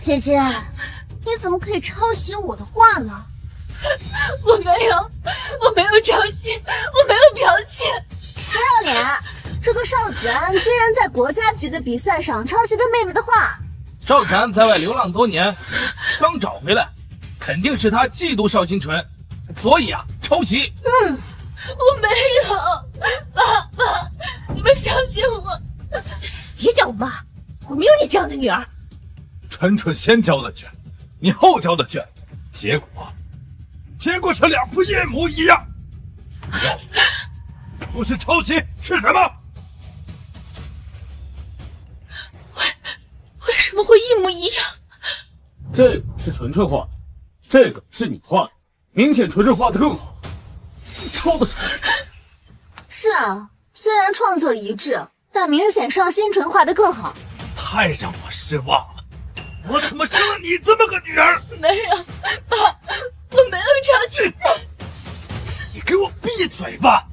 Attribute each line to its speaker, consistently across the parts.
Speaker 1: 姐姐，你怎么可以抄袭我的话呢？
Speaker 2: 我没有抄袭，我没有剽窃。
Speaker 1: 不要脸！这个邵子安居然在国家级的比赛上抄袭他妹妹的话。
Speaker 3: 邵子安在外流浪多年，刚找回来，肯定是他嫉妒邵星纯，所以抄袭。
Speaker 2: 我没有，爸，你们相信我。
Speaker 4: 别叫我妈，我没有你这样的女儿。
Speaker 5: 纯纯先交的卷，你后交的卷，结果是两副一模一样。告诉我，不是抄袭是什么？
Speaker 2: 为什么会一模一样？
Speaker 6: 这个是纯纯画的，这个是你画的，明显纯纯画的更好。你抄的什么？
Speaker 1: 是啊，虽然创作一致，但明显邵星纯画的更好。
Speaker 5: 太让我失望了，我怎么生了你这么个女儿？
Speaker 2: 没有，爸，我没有抄袭。
Speaker 5: 你给我闭嘴吧！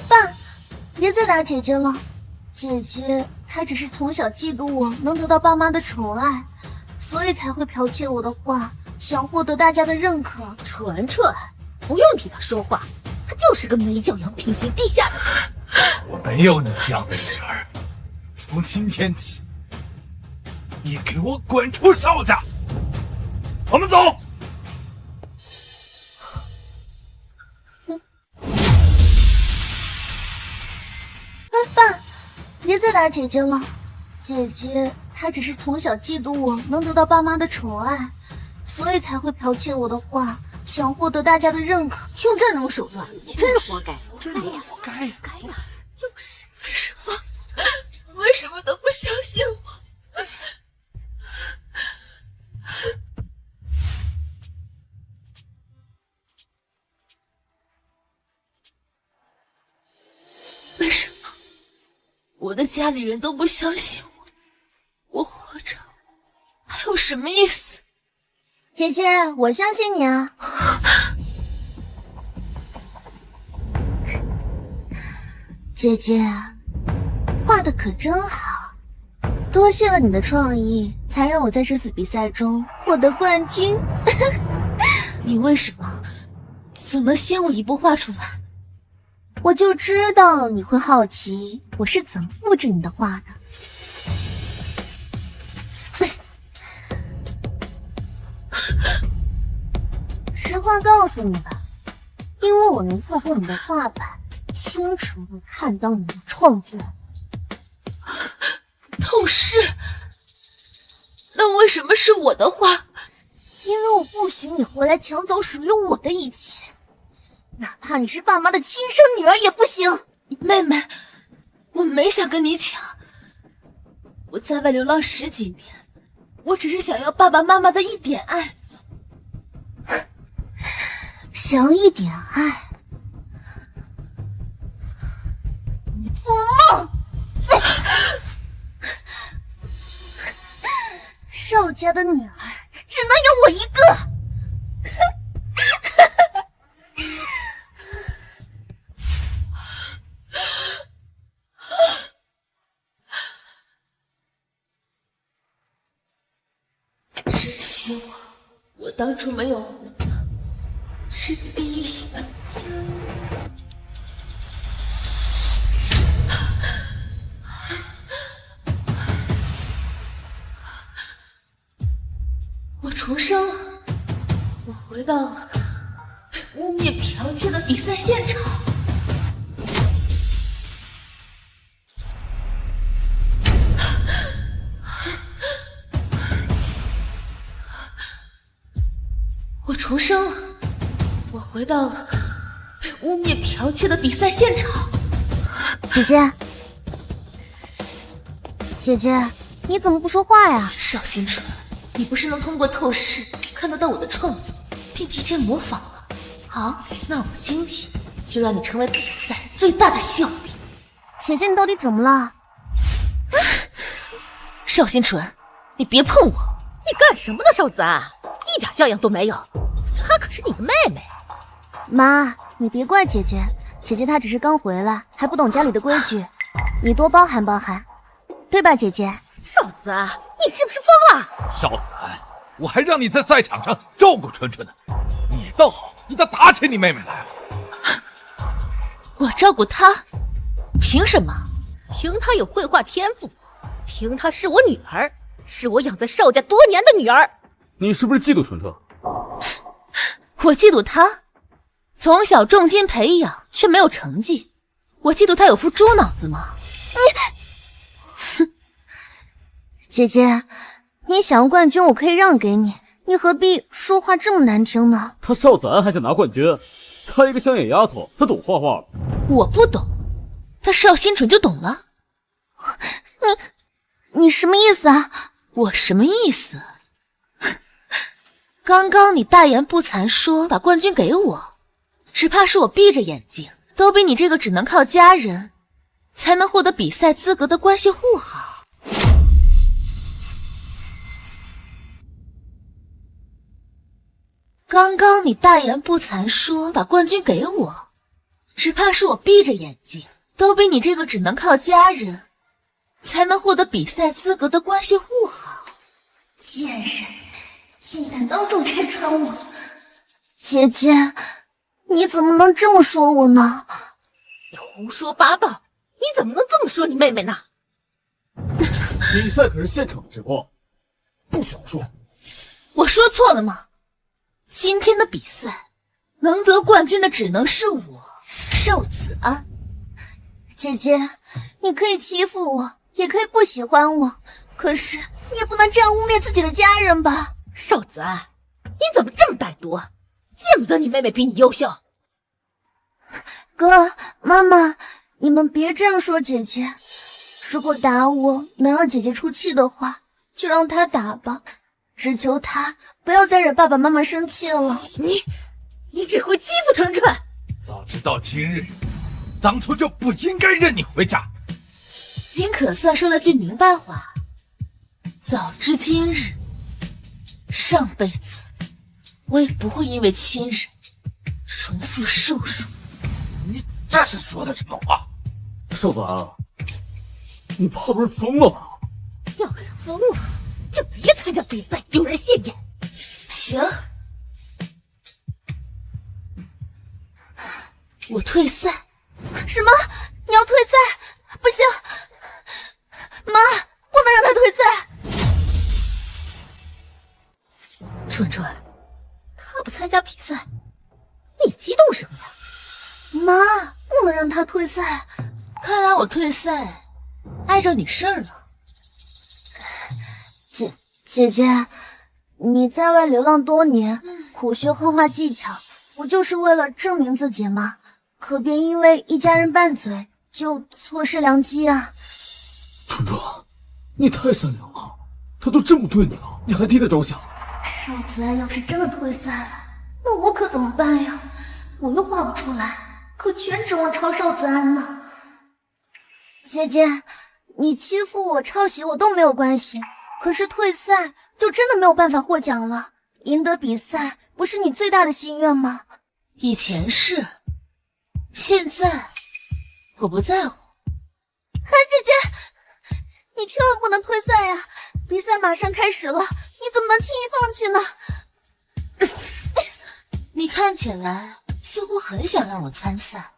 Speaker 1: 爸，别再打姐姐了。姐姐她只是从小嫉妒我能得到爸妈的宠爱，所以才会剽窃我的画，想获得大家的认可。
Speaker 4: 纯纯，不用替她说话，她就是个没教养、品行低下的人。
Speaker 5: 我没有你这样的女儿。从今天起，你给我滚出邵家！我们走。
Speaker 1: 爸，别再打姐姐了。姐姐她只是从小嫉妒我能得到爸妈的宠爱，所以才会剽窃我的画，想获得大家的认可。
Speaker 4: 用这种手段，真是活该！
Speaker 5: 真是活该呀！
Speaker 4: 就是。
Speaker 2: 为什么都不相信我？为什么我的家里人都不相信我？我活着还有什么意思？
Speaker 1: 姐姐，我相信你啊。姐姐画的可真好，多谢了你的创意，才让我在这次比赛中获得冠军。
Speaker 2: 你为什么总能先我一步画出来？
Speaker 1: 我就知道你会好奇我是怎么复制你的画的。实话告诉你吧，因为我能透过你的画板清楚地看到你的创作。
Speaker 2: 透视？那为什么是我的画？
Speaker 1: 因为我不许你回来抢走属于我的一切，哪怕你是爸妈的亲生女儿也不行。
Speaker 2: 妹妹，我没想跟你抢，我在外流浪10几年，我只是想要爸爸妈妈的一点爱。
Speaker 1: 想要一点爱？你做梦！邵家的女儿只能有我一个。
Speaker 2: 真希望我当初没有红的是第一本家。我重生了，我回到了被污蔑剽窃的比赛现场。我重生了，我回到了被污蔑剽窃的比赛现场。
Speaker 1: 姐姐，姐姐，你怎么不说话呀？
Speaker 2: 邵星辰，你不是能通过透视看得到我的创作，并提前模仿吗？好，那我今天就让你成为比赛最大的笑柄。
Speaker 1: 姐姐，你到底怎么了？
Speaker 4: 邵星纯，你别碰我！你干什么呢，邵子安？一点教养都没有。她可是你的妹妹。
Speaker 1: 妈，你别怪姐姐，姐姐她只是刚回来，还不懂家里的规矩，你多包涵包涵，对吧，姐姐？
Speaker 4: 邵子安，你是不是疯了？
Speaker 5: 少子安，我还让你在赛场上照顾纯纯呢，你倒好，你倒打起你妹妹来了。
Speaker 2: 我照顾她，凭什么？
Speaker 4: 凭她有绘画天赋，凭她是我女儿，是我养在邵家多年的女儿。
Speaker 6: 你是不是嫉妒纯纯？
Speaker 2: 我嫉妒她，从小重金培养却没有成绩，我嫉妒她有副猪脑子吗？
Speaker 1: 姐姐，你想要冠军，我可以让给你，你何必说话这么难听呢？
Speaker 6: 他邵子安还想拿冠军，她一个乡野丫头，她懂画画？
Speaker 2: 我不懂，她邵新纯就懂了。
Speaker 1: 你什么意思啊？
Speaker 2: 我什么意思？刚刚你大言不惭说把冠军给我，只怕是我闭着眼睛都比你这个只能靠家人才能获得比赛资格的关系户好。刚刚你大言不惭说把冠军给我，只怕是我闭着眼睛都比你这个只能靠家人才能获得比赛资格的关系户好。
Speaker 1: 贱人，竟敢当众拆穿我！姐姐，你怎么能这么说我呢？
Speaker 4: 你胡说八道！你怎么能这么说你妹妹呢？
Speaker 6: 比赛可是现场直播，不许胡说。
Speaker 2: 我说错了吗？今天的比赛能得冠军的只能是我，邵子安。
Speaker 1: 姐姐，你可以欺负我，也可以不喜欢我，可是你也不能这样污蔑自己的家人吧？
Speaker 4: 邵子安，你怎么这么歹毒？见不得你妹妹比你优秀。
Speaker 1: 哥，妈妈，你们别这样说姐姐。如果打我能让姐姐出气的话，就让她打吧，只求她不要再惹爸爸妈妈生气了。
Speaker 4: 你只会欺负纯纯。
Speaker 5: 早知道今日，当初就不应该认你回家。
Speaker 2: 您可算说了句明白话。早知今日，上辈子我也不会因为亲人重复受辱。
Speaker 5: 你这是说的什么话？
Speaker 6: 邵子安，你怕不是疯了吧？
Speaker 4: 要是疯了，就别参加比赛，丢人现眼。
Speaker 2: 行，我退赛。
Speaker 1: 什么？你要退赛？不行，妈，不能让她退赛。
Speaker 4: 纯纯，她不参加比赛，你激动什么呀？
Speaker 1: 妈，不能让她退赛。
Speaker 2: 看来我退赛碍着你事儿了。
Speaker 1: 姐姐，你在外流浪多年，苦学画画技巧，不就是为了证明自己吗？可别因为一家人拌嘴就错失良机啊！
Speaker 6: 纯纯，你太善良了，他都这么对你了，你还替他着想。
Speaker 1: 邵子安要是真的退赛了，那我可怎么办呀？我又画不出来，可全指望抄邵子安呢。姐姐，你欺负我、抄袭我都没有关系，可是退赛就真的没有办法获奖了。赢得比赛不是你最大的心愿吗？
Speaker 2: 以前是，现在我不在乎。
Speaker 1: 姐姐，你千万不能退赛呀！比赛马上开始了，你怎么能轻易放弃呢？
Speaker 2: 你看起来似乎很想让我参赛，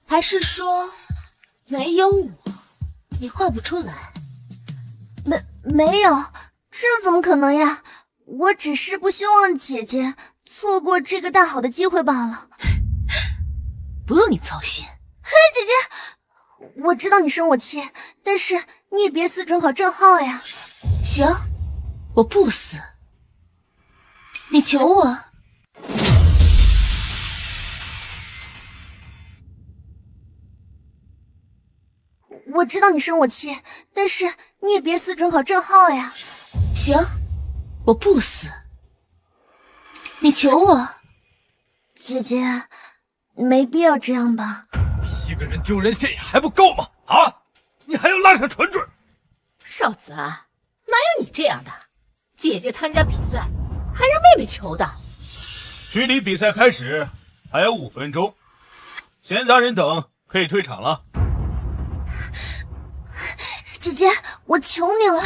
Speaker 2: 还是说没有我你画不出来？
Speaker 1: 没有，这怎么可能呀？我只是不希望姐姐错过这个大好的机会罢了。
Speaker 2: 不用你操心。
Speaker 1: 姐姐，我知道你生我气，但是你也别死准考正号呀。
Speaker 2: 行，我不死。你求我。
Speaker 1: 我知道你生我气，但是你也别死准考正号呀。
Speaker 2: 行，我不死。你求我。
Speaker 1: 姐姐，没必要这样吧？
Speaker 5: 一个人丢人现眼还不够吗？啊，你还要拉上纯纯？
Speaker 4: 邵子安，哪有你这样的？姐姐参加比赛，还让妹妹求的。
Speaker 3: 距离比赛开始还有5分钟，闲杂人等可以退场了。
Speaker 1: 姐姐，我求你了。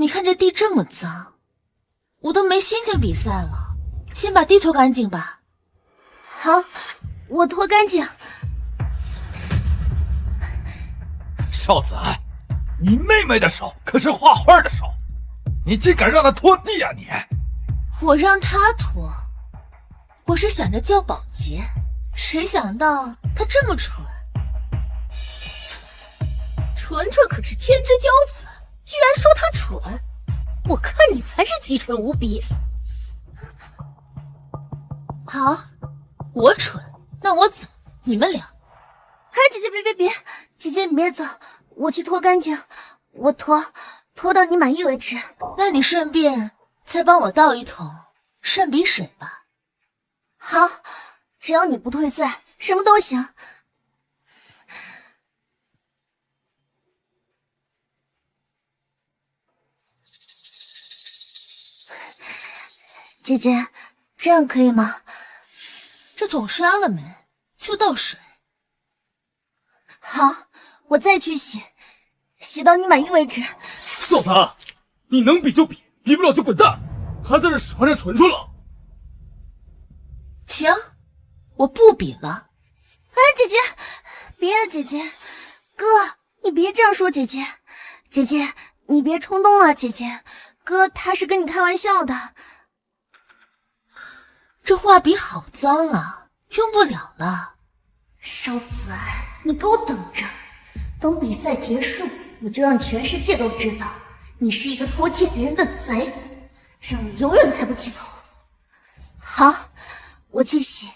Speaker 2: 你看这地这么脏，我都没心情比赛了，先把地拖干净吧。
Speaker 1: 好，我拖干净。
Speaker 5: 少子安，你妹妹的手可是画画的手，你竟敢让她拖地啊你！
Speaker 2: 我让她拖，我是想着叫保洁，谁想到她这么蠢。
Speaker 4: 纯纯可是天之骄子，居然说他蠢，我看你才是鸡蠢无比。
Speaker 2: 好，我蠢，那我走，你们俩。
Speaker 1: 哎，姐姐别，姐姐你别走，我去拖干净，我拖到你满意为止。
Speaker 2: 那你顺便再帮我倒一桶涮笔水吧。
Speaker 1: 好，只要你不退赛，什么都行。姐姐，这样可以吗？
Speaker 2: 这桶刷了没？就倒水。
Speaker 1: 好，我再去洗，洗到你满意为止。
Speaker 6: 少子安，你能比就比，比不了就滚蛋，还在这使唤着纯纯了。
Speaker 2: 行，我不比了。
Speaker 1: 哎，姐姐，别啊，姐姐，哥，你别这样说姐姐，姐姐，你别冲动啊，姐姐，哥他是跟你开玩笑的。
Speaker 2: 这画笔好脏啊，用不了了。
Speaker 1: 少子安，你给我等着，等比赛结束，我就让全世界都知道你是一个偷窃别人的贼，让你永远抬不起头。好，我去洗。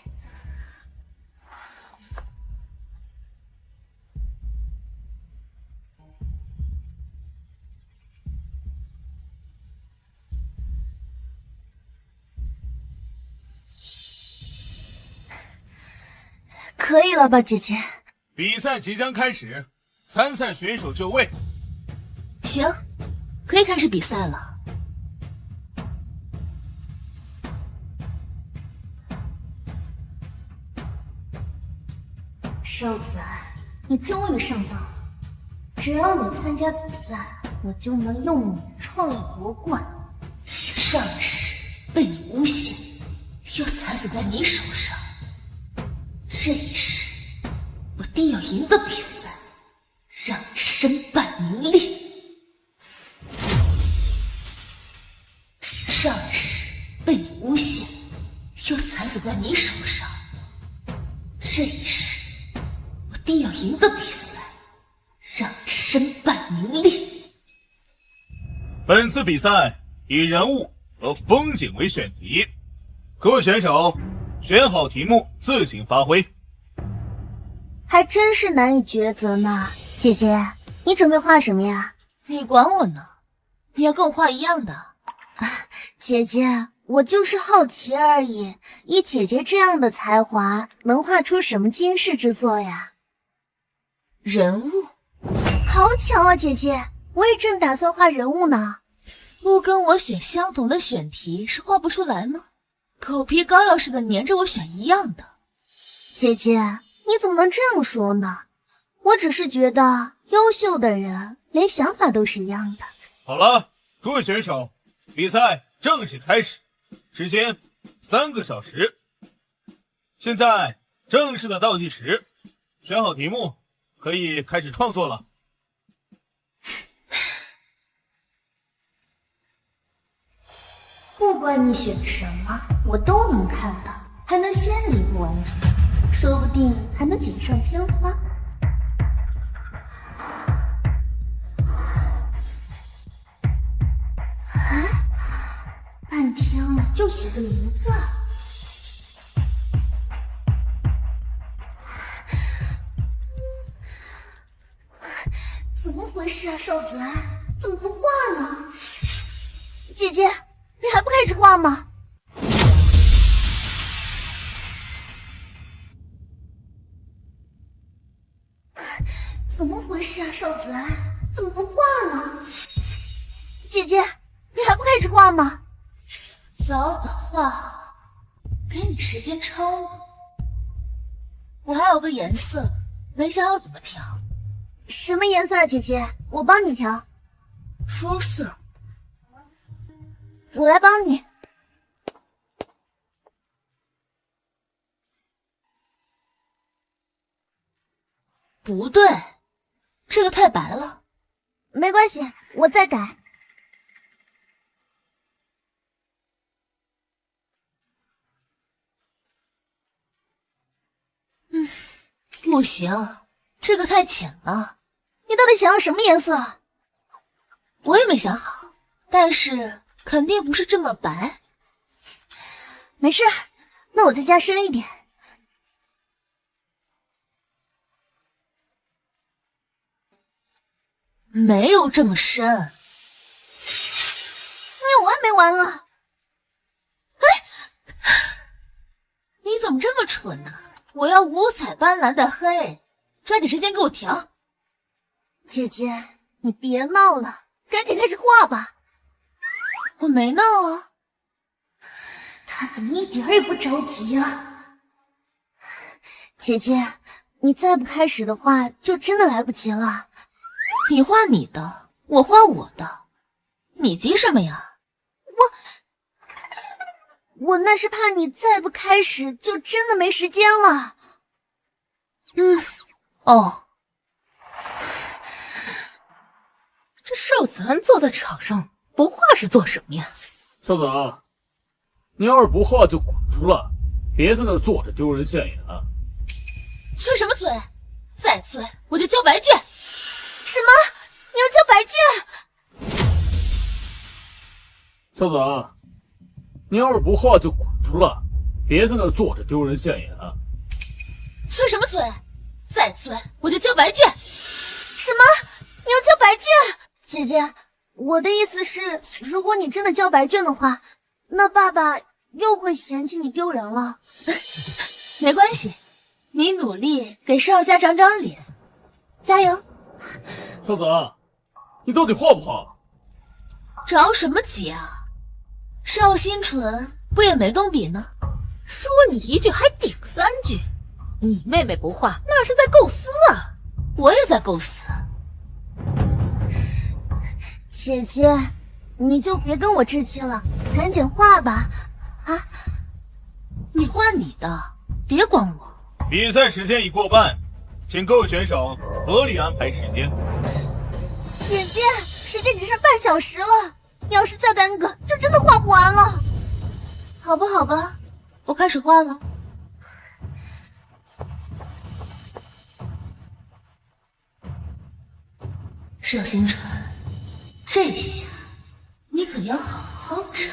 Speaker 1: 可以了吧，姐姐？
Speaker 3: 比赛即将开始，参赛选手就位。
Speaker 2: 行，可以开始比赛了。
Speaker 1: 少子安，你终于上当了！只要你参加比赛，我就能用你创意夺冠。
Speaker 2: 上世被你诬陷，又惨死在你手上。这一世，我定要赢得比赛，让你身败名裂。上世被你诬陷，又惨死在你手上。这一世，我定要赢得比赛，让你身败名裂。
Speaker 3: 本次比赛以人物和风景为选题，各位选手选好题目自行发挥。
Speaker 1: 还真是难以抉择呢。姐姐，你准备画什么呀？
Speaker 2: 你管我呢？你要跟我画一样的？
Speaker 1: 姐姐，我就是好奇而已。以姐姐这样的才华，能画出什么惊世之作呀？
Speaker 2: 人物？
Speaker 1: 好巧啊，姐姐，我也正打算画人物呢。
Speaker 2: 不跟我选相同的选题是画不出来吗？狗皮膏药似的粘着我选一样的。
Speaker 1: 姐姐，你怎么能这样说呢？我只是觉得优秀的人连想法都是一样的。
Speaker 3: 好了，诸位选手，比赛正式开始，时间3个小时。现在正式的倒计时，选好题目，可以开始创作了。
Speaker 1: 不管你选什么，我都能看到，还能先礼不完主，说不定还能锦上添花。半天了，就写个名字。怎么回事啊，少子安，怎么不画呢？姐姐，你还不开始画吗？怎么回事啊，少子安，怎么不画呢？姐姐，你还不开始画吗？
Speaker 2: 早早画好，给你时间抄呢。我还有个颜色，没想好怎么调。
Speaker 1: 什么颜色啊，姐姐？我帮你调。
Speaker 2: 肤色，
Speaker 1: 我来帮你。
Speaker 2: 不对，这个太白了。
Speaker 1: 没关系，我再改。
Speaker 2: 不行，这个太浅了。
Speaker 1: 你到底想要什么颜色？
Speaker 2: 我也没想好，但是肯定不是这么白。
Speaker 1: 没事，那我再加深一点。
Speaker 2: 没有这么深。
Speaker 1: 你完没完了？
Speaker 2: 你怎么这么蠢呢？我要五彩斑斓的黑，抓紧时间给我调。
Speaker 1: 姐姐，你别闹了，赶紧开始画吧。
Speaker 2: 我没闹啊。
Speaker 1: 他怎么一点儿也不着急啊？姐姐，你再不开始的话，就真的来不及了。
Speaker 2: 你画你的，我画我的，你急什么呀？
Speaker 1: 我那是怕你再不开始，就真的没时间了。
Speaker 2: 哦，
Speaker 4: 这少子安坐在场上不画是做什么呀？
Speaker 6: 少子安，你要是不画就滚出来，别在那儿坐着丢人现眼。
Speaker 2: 催什么催？再催我就交白卷。
Speaker 1: 什么？你要交白卷？
Speaker 6: 少子安，你要是不画就滚出来，别在那儿坐着丢人现眼。
Speaker 2: 催什么催？再催我就交白卷。
Speaker 1: 什么？你要交白卷？姐姐，我的意思是，如果你真的交白卷的话，那爸爸又会嫌弃你丢人了。
Speaker 2: 没关系，你努力给少家长长脸，加油。
Speaker 6: 少子安，你到底画不画？
Speaker 2: 着什么急啊？邵新纯不也没动笔呢？
Speaker 4: 说你一句还顶三句，你妹妹不画那是在构思啊。
Speaker 2: 我也在构思。
Speaker 1: 姐姐，你就别跟我置气了，赶紧画吧。啊，
Speaker 2: 你画你的，别管我。
Speaker 3: 比赛时间已过半，请各位选手合理安排时间。
Speaker 1: 姐姐，时间只剩半小时了，你要是再耽搁，就真的画不完了。
Speaker 2: 好吧，好吧，我开始画了。邵星辰，这下你可要好好找。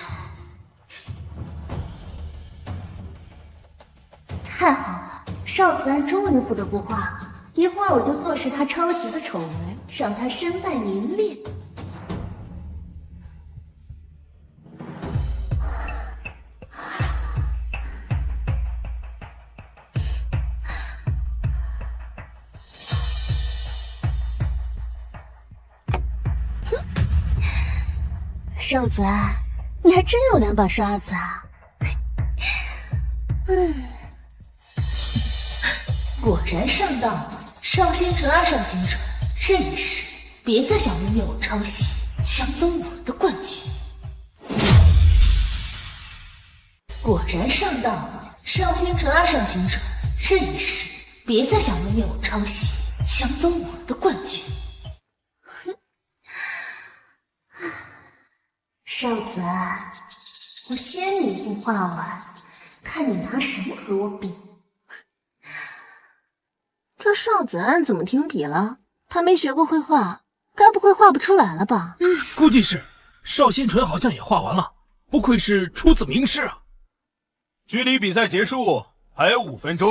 Speaker 1: 太好了，邵子安终于不得不画了，一会儿我就坐实他抄袭的丑闻，让他身败名裂。邵子安，你还真有两把刷子啊！
Speaker 2: 果然上当了，邵星辰啊，邵星辰，这一世别再想污蔑我抄袭，抢走我的冠军。果然上当了，邵星辰啊，邵星辰，这一世别再想污蔑我抄袭，抢走我的冠军。
Speaker 1: 邵子安，我先你一步画完，看你拿什么和我比。
Speaker 7: 这邵子安怎么停笔了？他没学过绘画，该不会画不出来了吧？
Speaker 5: 估计是。邵新纯好像也画完了，不愧是出自名师啊！
Speaker 3: 距离比赛结束还有5分钟。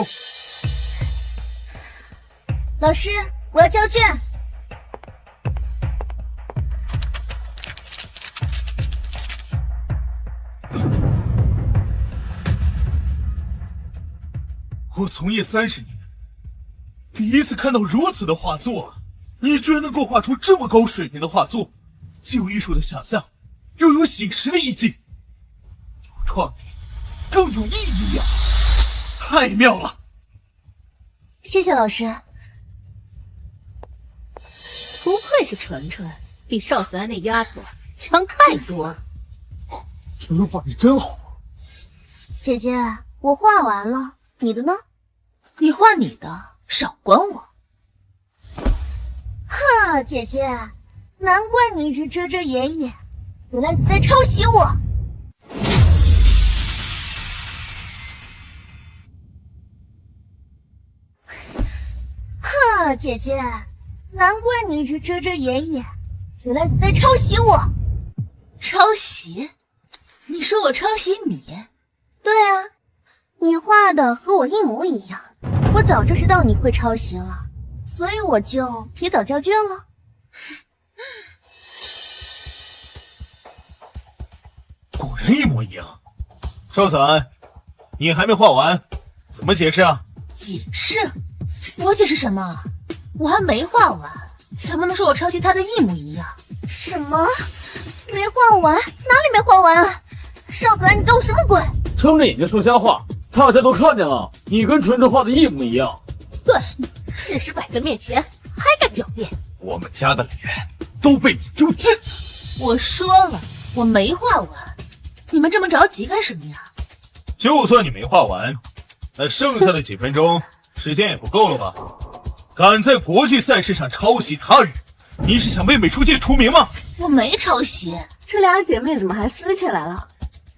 Speaker 1: 老师，我要交卷。
Speaker 3: 我从业30年，第一次看到如此的画作，你居然能够画出这么高水平的画作，既有艺术的想象，又有写实的意境，有创意，更有意义啊！太妙了！
Speaker 1: 谢谢老师。
Speaker 4: 不愧是纯纯，比邵子安那丫头强太多了。
Speaker 6: 纯纯画的真好啊！
Speaker 1: 姐姐，我画完了，你的呢？
Speaker 2: 你画你的，少管我。
Speaker 1: 哼，姐姐，难怪你一直遮遮掩掩，原来你在抄袭我。哼，姐姐，难怪你一直遮遮掩掩，原来你在抄袭我。
Speaker 2: 抄袭？你说我抄袭你？
Speaker 1: 对啊，你画的和我一模一样，我早就知道你会抄袭了，所以我就提早交卷了。
Speaker 3: 果然一模一样。少伞，你还没画完，怎么解释啊？
Speaker 2: 解释？我解释什么？我还没画完，怎么能说我抄袭他的一模一样？
Speaker 1: 什么？没画完？哪里没画完啊？少子安，你搞什么鬼？
Speaker 6: 睁着眼睛说瞎话，大家都看见了，你跟纯纯画的一模一样。
Speaker 4: 对，事实摆在面前，还敢狡辩？
Speaker 5: 我们家的脸都被你丢尽。
Speaker 2: 我说了，我没画完，你们这么着急干什么呀？
Speaker 3: 就算你没画完，那剩下的几分钟时间也不够了吧？敢在国际赛事上抄袭他人，你是想为美术界出名吗？
Speaker 2: 我没抄袭。
Speaker 7: 这俩姐妹怎么还撕起来了？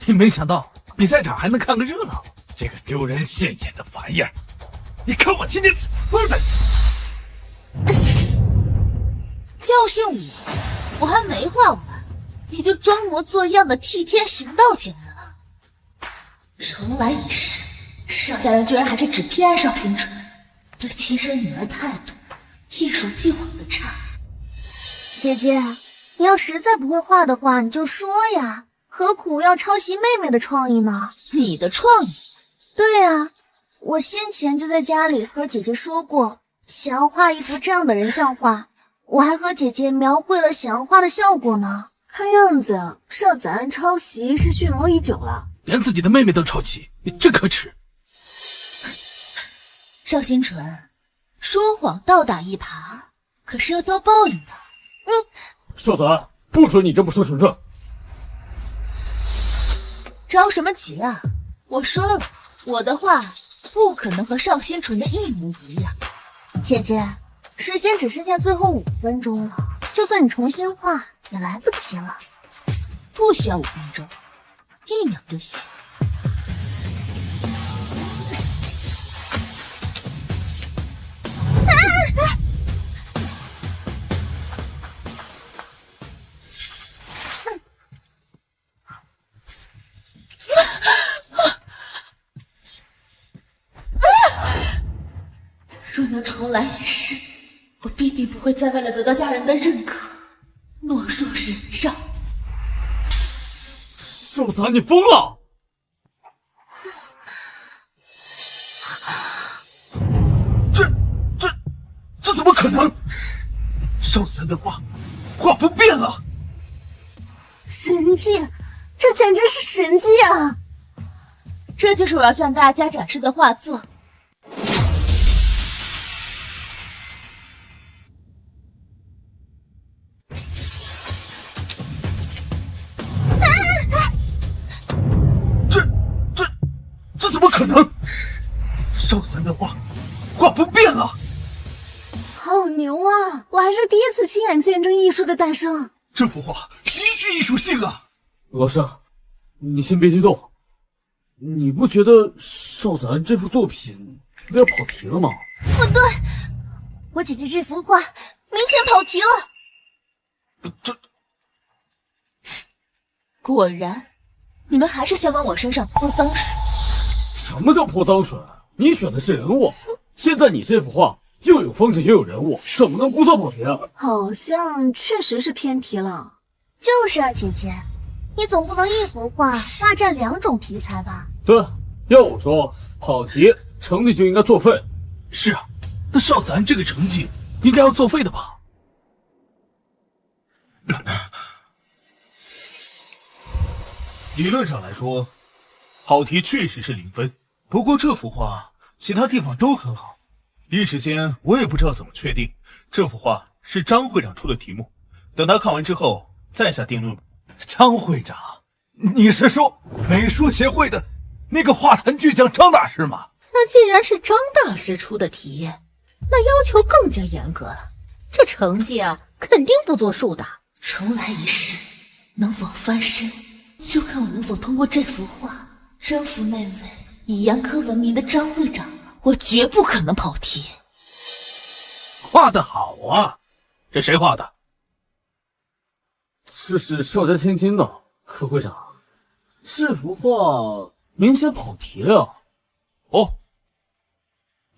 Speaker 5: 没想到比赛场还能看个热闹，这个丢人现眼的玩意儿！你看我今天怎么说的！
Speaker 2: 教训我还没画完，你就装模作样的替天行道起来了。重来一世，邵家人居然还是只偏爱邵星辰，对亲生女儿态度一如既往的差。
Speaker 1: 姐姐，你要实在不会画的话，你就说呀，何苦要抄袭妹妹的创意呢？
Speaker 2: 你的创意？
Speaker 1: 对啊，我先前就在家里和姐姐说过，想要画一幅这样的人像画，我还和姐姐描绘了想要画的效果呢。
Speaker 7: 看样子邵子安抄袭是蓄谋已久了，
Speaker 5: 连自己的妹妹都抄袭，你真可耻！
Speaker 2: 邵星辰，说谎倒打一耙，可是要遭报应的。
Speaker 6: 邵子安，不准你这么说纯纯。
Speaker 2: 着什么急啊？我说了，我的画不可能和邵星辰的一模一样。
Speaker 1: 姐姐，时间只剩下最后5分钟了，就算你重新画也来不及了。
Speaker 2: 不需要5分钟，1秒就行。若能重来一世，我必定不会再为了得到家人的认可，懦弱忍让。
Speaker 6: 邵子安，你疯了！
Speaker 5: 这怎么可能？邵子安的画风变了，
Speaker 1: 神迹，这简直是神迹啊！
Speaker 2: 这就是我要向大家展示的画作。
Speaker 5: 这怎么可能？邵子安的画风变了，
Speaker 7: 好牛啊！我还是第一次亲眼见证艺术的诞生。
Speaker 5: 这幅画极具艺术性啊！
Speaker 6: 老生，你先别激动。你不觉得邵子安这幅作品有点跑题了吗？
Speaker 1: 不对，我姐姐这幅画明显跑题了。
Speaker 2: 果然，你们还是想往我身上泼脏水。
Speaker 6: 什么叫泼脏水？你选的是人物，现在你这幅画又有风景又有人物，怎么能不算跑题啊？
Speaker 7: 好像确实是偏题了。
Speaker 1: 就是啊，姐姐，你总不能一幅画霸占2种题材吧？
Speaker 6: 对，要我说，跑题成绩就应该作废。
Speaker 5: 是啊，那邵子安这个成绩应该要作废的吧？
Speaker 3: 理论上来说，跑题确实是0分。不过这幅画其他地方都很好，一时间我也不知道怎么确定这幅画是张会长出的题目。等他看完之后再下定论吧。
Speaker 5: 张会长，你是说美术协会的那个画坛巨匠张大师吗？
Speaker 4: 那既然是张大师出的题，那要求更加严格了，这成绩啊，肯定不作数的。
Speaker 2: 重来一世，能否翻身，就看我能否通过这幅画征服那位以严苛闻名的张会长。我绝不可能跑题。
Speaker 3: 画得好啊！这谁画的？
Speaker 6: 这是邵家千金的，柯会长。这幅画明显跑题了。
Speaker 3: 哦，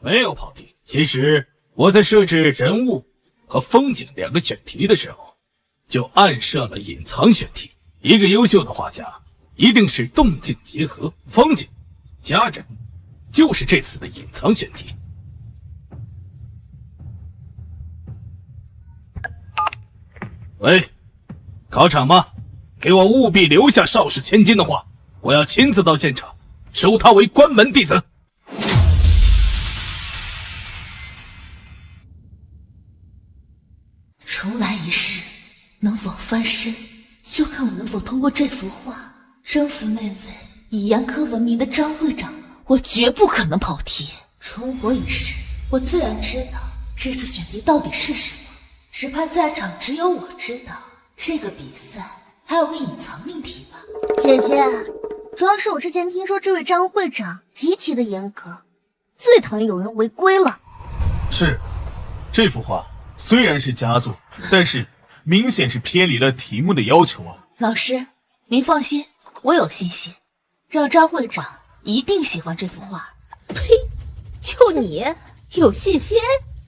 Speaker 3: 没有跑题。其实我在设置人物和风景2个选题的时候，就暗设了隐藏选题。一个优秀的画家，一定是动静结合，风景加人，就是这次的隐藏选题。喂，考场吗？给我务必留下邵氏千金的画，我要亲自到现场，收他为关门弟子。
Speaker 2: 重来一世，能否翻身，就看我能否通过这幅画征服那位以严苛闻名的张会长。我绝不可能跑题。重活一世，我自然知道这次选题到底是什么，只怕在场只有我知道这个比赛还有个隐藏命题吧。
Speaker 1: 姐姐，主要是我之前听说这位张会长极其的严格，最讨厌有人违规了。
Speaker 3: 是，这幅画虽然是佳作，但是明显是偏离了题目的要求啊。
Speaker 2: 老师，您放心，我有信心，让张会长一定喜欢这幅画。
Speaker 4: 呸！就你有信心？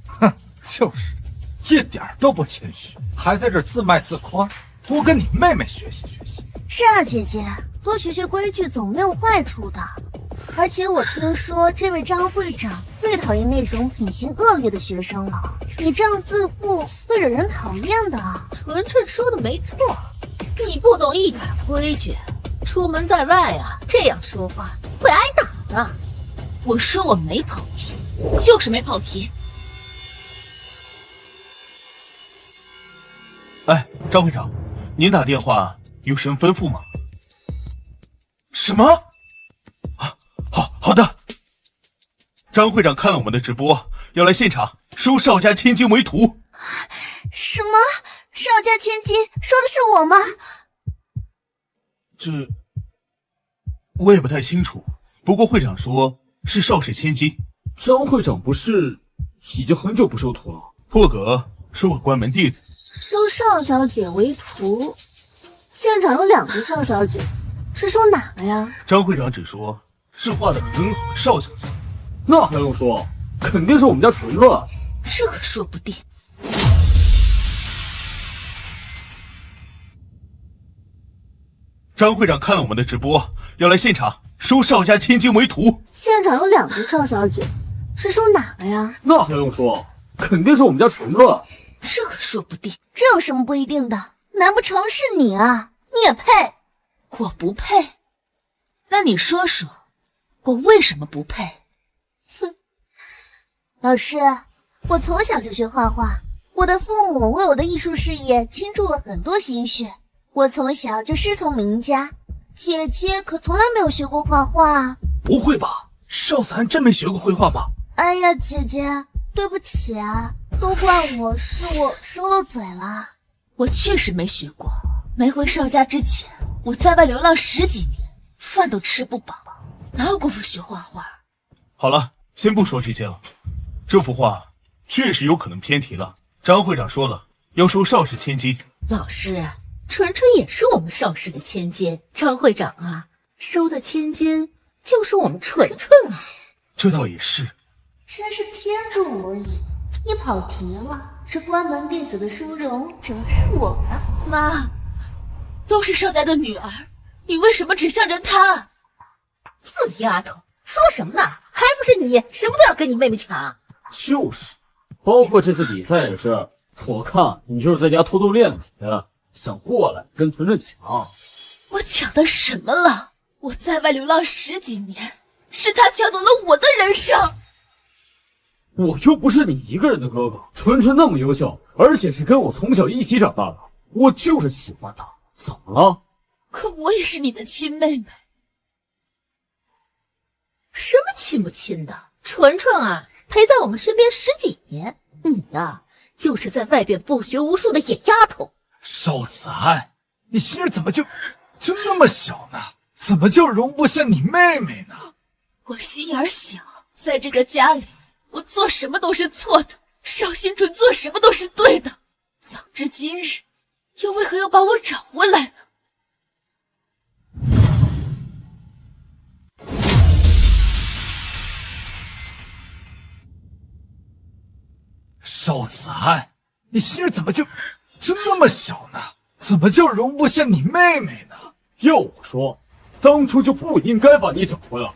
Speaker 5: 哼，就是，一点都不谦虚，还在这自卖自夸。多跟你妹妹学习学习。
Speaker 1: 是啊，姐姐，多学学规矩总没有坏处的。而且我听说这位张会长最讨厌那种品行恶劣的学生了，你这样自负会惹人讨厌的。
Speaker 4: 纯纯说的没错，你不懂一点规矩，出门在外啊，这样说话会挨打的。
Speaker 2: 我说我没跑题，就是没跑题。
Speaker 3: 哎，张会长，您打电话有什么吩咐吗？什么？啊，好的。张会长看了我们的直播，要来现场收邵家千金为徒。
Speaker 1: 什么？邵家千金？说的是我吗？
Speaker 3: 这我也不太清楚，不过会长说是邵氏千金。
Speaker 6: 张会长不是已经很久不收徒了？
Speaker 3: 破格收了关门弟子。
Speaker 7: 收邵小姐为徒，现场有2个邵小姐，是收哪个呀？
Speaker 3: 张会长只说是画得很好的邵小姐。
Speaker 6: 那还用说，肯定是我们家纯乐。
Speaker 2: 这可说不定。
Speaker 3: 张会长看了我们的直播，要来现场收邵家千金为徒。
Speaker 7: 现场有2个邵小姐，是收哪个呀？
Speaker 6: 那还用说，肯定是我们家纯乐。
Speaker 2: 这可说不定。
Speaker 1: 这有什么不一定的？难不成是你啊？你也配？
Speaker 2: 我不配？那你说说，我为什么不配？
Speaker 1: 哼，老师，我从小就学画画，我的父母为我的艺术事业倾注了很多心血，我从小就师从名家。姐姐可从来没有学过画画。
Speaker 3: 不会吧？邵子安真没学过绘画吗？
Speaker 1: 哎呀，姐姐，对不起啊，都怪我，是我说漏嘴了。
Speaker 2: 我确实没学过，没回邵家之前，我在外流浪10几年，饭都吃不饱，哪有功夫学画画？
Speaker 3: 好了，先不说这些了。这幅画确实有可能偏题了。张会长说了，要收邵氏千金。
Speaker 4: 老师，纯纯也是我们邵氏的千金，张会长啊，收的千金就是我们纯纯啊。
Speaker 3: 这倒也是，
Speaker 1: 真是天助我也！你跑题了，这关门弟子的殊荣正是我的。
Speaker 2: 妈，都是邵家的女儿，你为什么只向着她？
Speaker 4: 死丫头，说什么呢？还不是你什么都要跟你妹妹抢？
Speaker 6: 就是，包括这次比赛也是，我看你就是在家偷偷练级，想过来跟纯纯抢。
Speaker 2: 我抢的什么了？我在外流浪10几年，是他抢走了我的人生。
Speaker 6: 我又不是你一个人的哥哥，纯纯那么优秀，而且是跟我从小一起长大的，我就是喜欢她。怎么了？
Speaker 2: 可我也是你的亲妹妹。
Speaker 4: 什么亲不亲的？纯纯啊，陪在我们身边10几年，你呀，就是在外边不学无术的野丫头。
Speaker 5: 邵子安，你心儿怎么就那么小呢？怎么就容不下你妹妹呢？
Speaker 2: 我心眼小，在这个家里，我做什么都是错的，邵新纯做什么都是对的。早知今日，又为何要把我找回来呢？
Speaker 5: 邵子安，你心儿怎么就那么小呢？怎么就容不下你妹妹呢？
Speaker 6: 要我说，当初就不应该把你找回来。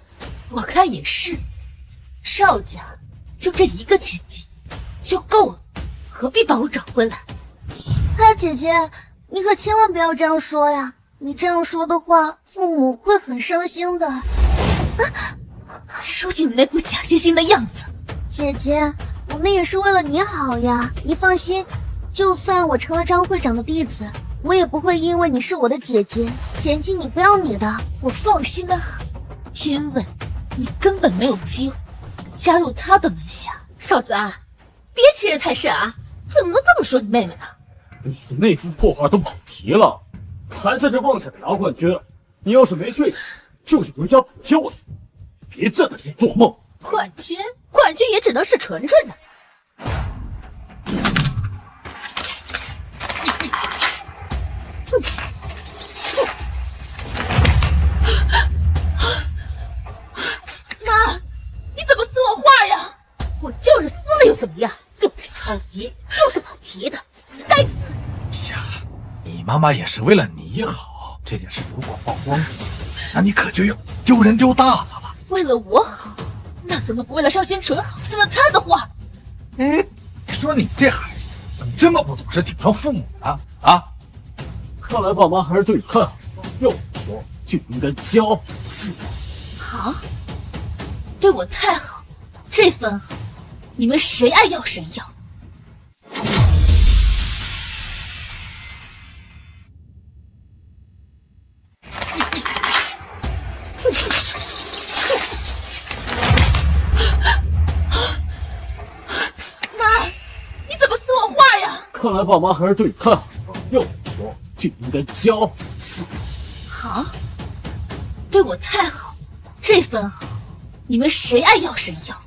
Speaker 2: 我看也是，邵家就这一个千金就够了，何必把我找回来？
Speaker 1: 哎，姐姐，你可千万不要这样说呀！你这样说的话，父母会很伤心的。
Speaker 2: 收起你那副假惺惺的样子。
Speaker 1: 姐姐，我们也是为了你好呀，你放心，就算我成了张会长的弟子，我也不会因为你是我的姐姐嫌弃你不要你的。
Speaker 2: 我放心的很，因为你根本没有机会加入他的门下。
Speaker 4: 少子安，别欺人太甚啊！怎么能这么说你妹妹呢？
Speaker 6: 你的那副破话都跑题了，还在这妄想着拿冠军。你要是没睡醒，就去回家补觉去，别真的是做梦。
Speaker 4: 冠军也只能是纯纯的。
Speaker 2: 妈，你怎么撕我画呀？
Speaker 4: 我就是撕了又怎么样？又是抄袭，又是跑题的，你该死！
Speaker 5: 呀，你妈妈也是为了你好，这件事如果曝光出去，那你可就要丢人丢大发了。
Speaker 2: 为了我好，那怎么不为了邵新纯好，撕了他的画？
Speaker 5: 你说你这孩子怎么这么不懂事，顶撞父母呢？啊！
Speaker 6: 看来爸妈还是对你太好了，要我说就应该加粉赐予。
Speaker 2: 好，对我太好，这份好，你们谁爱要谁要。妈，你怎么撕我画呀？
Speaker 6: 看来爸妈还是对你太好了，要我说就应该加粉赐予。
Speaker 2: 好，对我太好，这份好，你们谁爱要谁要。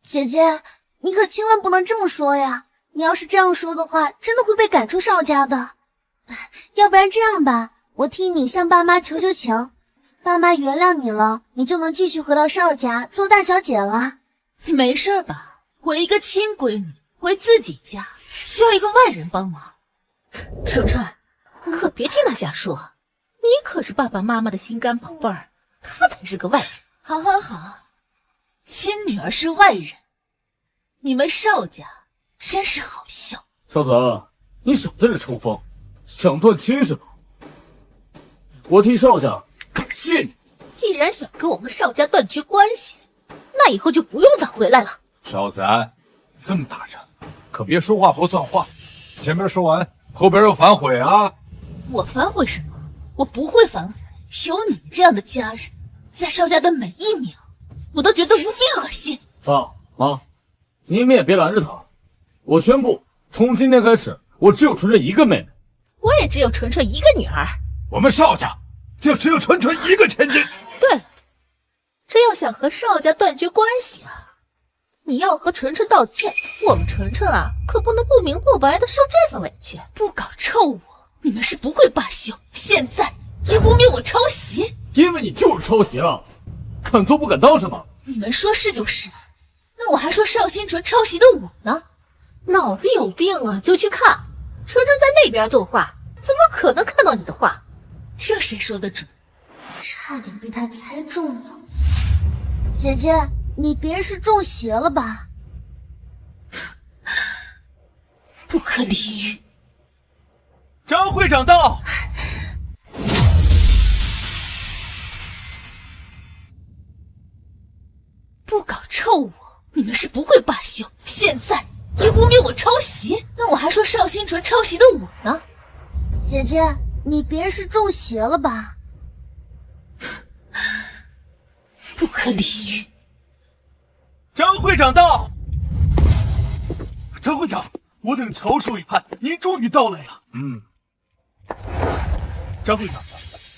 Speaker 1: 姐姐，你可千万不能这么说呀！你要是这样说的话，真的会被赶出邵家的。要不然这样吧，我替你向爸妈求求情，爸妈原谅你了，你就能继续回到邵家做大小姐了。
Speaker 2: 你没事吧？我一个亲闺女回自己家，需要一个外人帮忙。
Speaker 4: 纯纯，可别听他瞎说，你可是爸爸妈妈的心肝宝贝儿，他才是个外人。
Speaker 2: 好好好，亲女儿是外人，你们邵家真是好笑。
Speaker 6: 少子安，你少在这抽风，想断亲是吗？我替邵家感谢你。
Speaker 4: 既然想跟我们邵家断绝关系，那以后就不用再回来了。
Speaker 5: 邵子安，这么大人，可别说话不算话。前边说完，后边又反悔啊！
Speaker 2: 我反悔什么？我不会反悔。有你们这样的家人，在邵家的每一秒，我都觉得无比恶心。
Speaker 6: 爸妈，你们也别拦着他。我宣布，从今天开始，我只有纯纯一个妹妹。
Speaker 4: 我也只有纯纯一个女儿。
Speaker 5: 我们邵家就只有纯纯一个千金。
Speaker 4: 对了，这要想和邵家断绝关系啊，你要和纯纯道歉。我们纯纯啊，可不能不明不白的受这份委屈。
Speaker 2: 不搞臭我，你们是不会罢休。现在也污蔑我抄袭，
Speaker 6: 因为你就是抄袭了，敢做不敢当是吗？
Speaker 2: 你们说是就是，那我还说邵新纯抄袭的我呢？
Speaker 4: 脑子有病啊，就去看。纯纯在那边作画，怎么可能看到你的画？
Speaker 2: 这谁说的准？
Speaker 1: 差点被他猜中了。姐姐，你别是中邪了吧？
Speaker 2: 不可理喻。
Speaker 3: 张会长到。
Speaker 2: 不搞臭我，你们是不会罢休。现在也污蔑我抄袭，那我还说邵新纯抄袭的我呢？
Speaker 1: 姐姐，你别是中邪了吧？
Speaker 2: 不可理喻。
Speaker 3: 张会长到。张会长，我等翘首以盼，您终于到来了。张会长，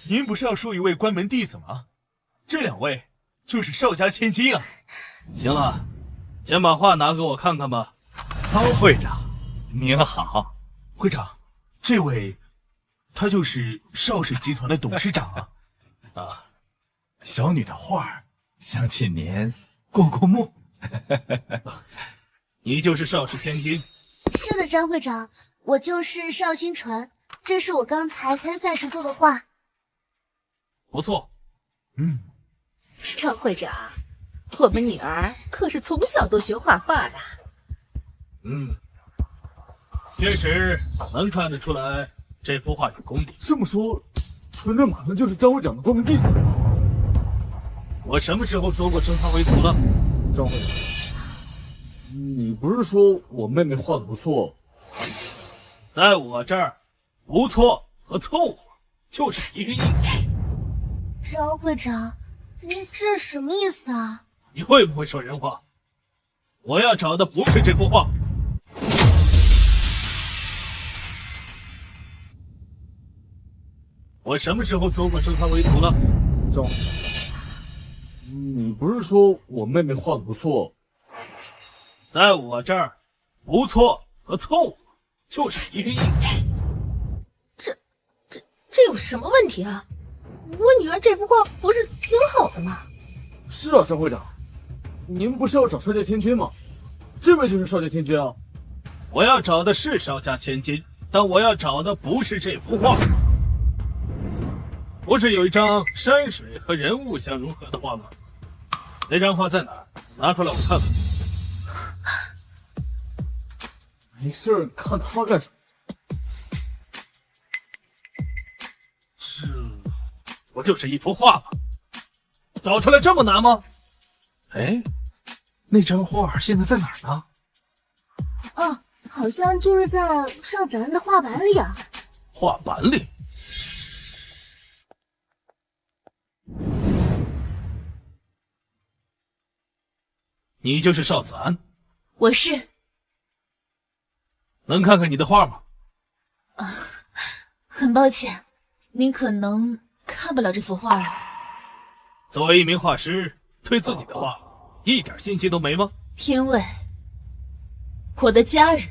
Speaker 3: 您不是要收一位关门弟子吗？这2位就是邵家千金啊。
Speaker 8: 行了，先把画拿给我看看吧。
Speaker 5: 张会长，您好。
Speaker 3: 会长，这位他就是邵氏集团的董事长啊。
Speaker 5: 小女的画想请您过过目。
Speaker 8: 你就是邵氏千金？
Speaker 1: 是的，张会长，我就是邵新纯，这是我刚才参赛时做的画。
Speaker 8: 不错。
Speaker 4: 张会长，我们女儿可是从小都学画画的。
Speaker 8: 确实能看得出来这幅画有功底。
Speaker 6: 这么说，纯纯马上就是张会长的关门弟子了。
Speaker 8: 我什么时候说过升他为徒了？
Speaker 6: 张会长，你不是说我妹妹画的不错？
Speaker 8: 在我这儿，不错和凑合就是一个意思。
Speaker 1: 张会长，您这什么意思啊？
Speaker 8: 你会不会说人话？我要找的不是这幅画。我什么时候说过升他为徒了？
Speaker 6: 张会长，你不是说我妹妹画的不错？
Speaker 8: 在我这儿，不错和凑合就是一个意思。
Speaker 4: 这有什么问题啊？我女儿这幅画不是挺好的吗？
Speaker 6: 是啊，张会长，您不是要找邵家千金吗？这位就是邵家千金啊。
Speaker 8: 我要找的是邵家千金，但我要找的不是这幅画。不是有一张山水和人物相融合的画吗？那张画在哪儿？拿出来我看看。
Speaker 6: 没事，看他干什么？
Speaker 8: 不就是一幅画吗？找出来这么难吗？哎，那张画现在在哪儿呢？
Speaker 7: 哦，好像就是在上咱的画板里啊。
Speaker 8: 画板里？你就是邵子安？
Speaker 2: 我是。
Speaker 8: 能看看你的画吗？
Speaker 2: 很抱歉，您可能看不了这幅画了。
Speaker 8: 作为一名画师，对自己的画一点信心都没吗？
Speaker 2: 因为我的家人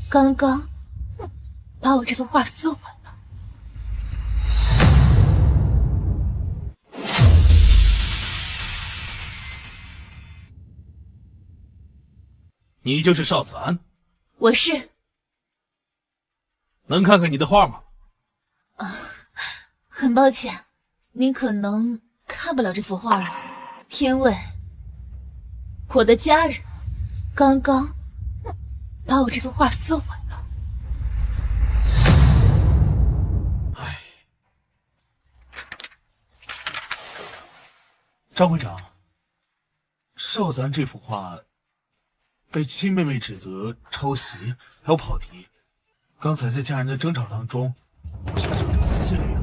Speaker 2: 刚刚把我这幅画撕毁了。
Speaker 8: 你就是邵子安？
Speaker 2: 我是。
Speaker 8: 能看看你的画吗？
Speaker 2: 很抱歉，您可能看不了这幅画了，因为我的家人刚刚把我这幅画撕毁了。
Speaker 3: 张会长，邵子安这幅画被亲妹妹指责抄袭还有跑题，刚才在家人的争吵当中不小心给撕碎了呀。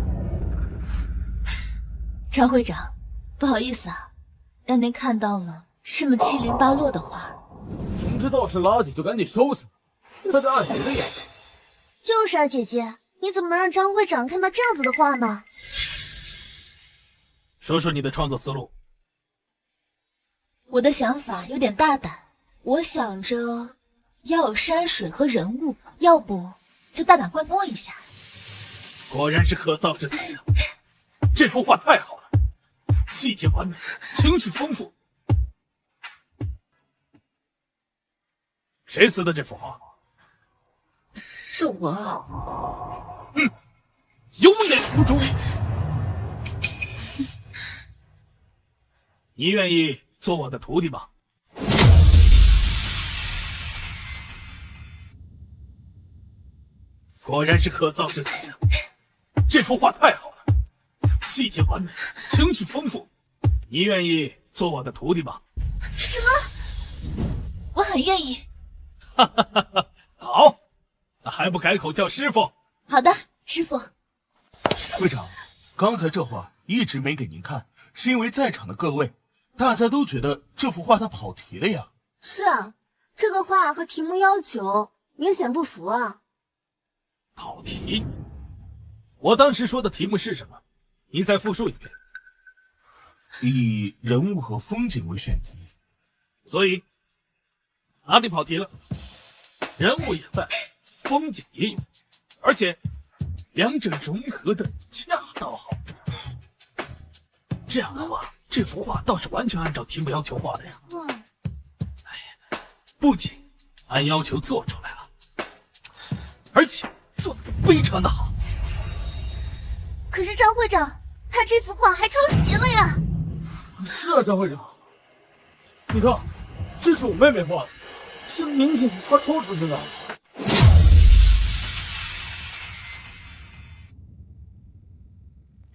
Speaker 2: 张会长，不好意思啊，让您看到了这么七零八落的画。
Speaker 6: 明知道是垃圾就赶紧收起来，在这碍别的眼。
Speaker 1: 就是啊，姐姐，你怎么能让张会长看到这样子的画呢？
Speaker 8: 说说你的创作思路。
Speaker 2: 我的想法有点大胆，我想着要有山水和人物，要不就大胆观摩一下。
Speaker 8: 果然是可造之材啊！这幅画太好了，细节完美，情绪丰富。谁撕的这幅画？
Speaker 4: 是我。
Speaker 8: 有眼无珠。你愿意做我的徒弟吗？果然是可造之材啊！这幅画太好了，细节完美，情绪丰富。你愿意做我的徒弟吗？
Speaker 2: 什么？我很愿意。
Speaker 8: 哈哈哈哈！好，还不改口叫师傅？
Speaker 2: 好的，师傅。
Speaker 3: 会长，刚才这画一直没给您看，是因为在场的各位，大家都觉得这幅画它跑题了呀。
Speaker 7: 是啊，这个画和题目要求明显不符啊。
Speaker 8: 跑题？我当时说的题目是什么？你再复述一遍。
Speaker 3: 以人物和风景为选题，
Speaker 8: 所以哪里跑题了？人物也在，风景也有，而且两者融合的恰到好处。这样的话，这幅画倒是完全按照题目要求画的呀。不仅按要求做出来了，而且做得非常的好。
Speaker 1: 可是张会长，他这幅画还抄袭了呀！
Speaker 6: 是啊，张会长，你看，这是我妹妹画的，是明显她抄出来的。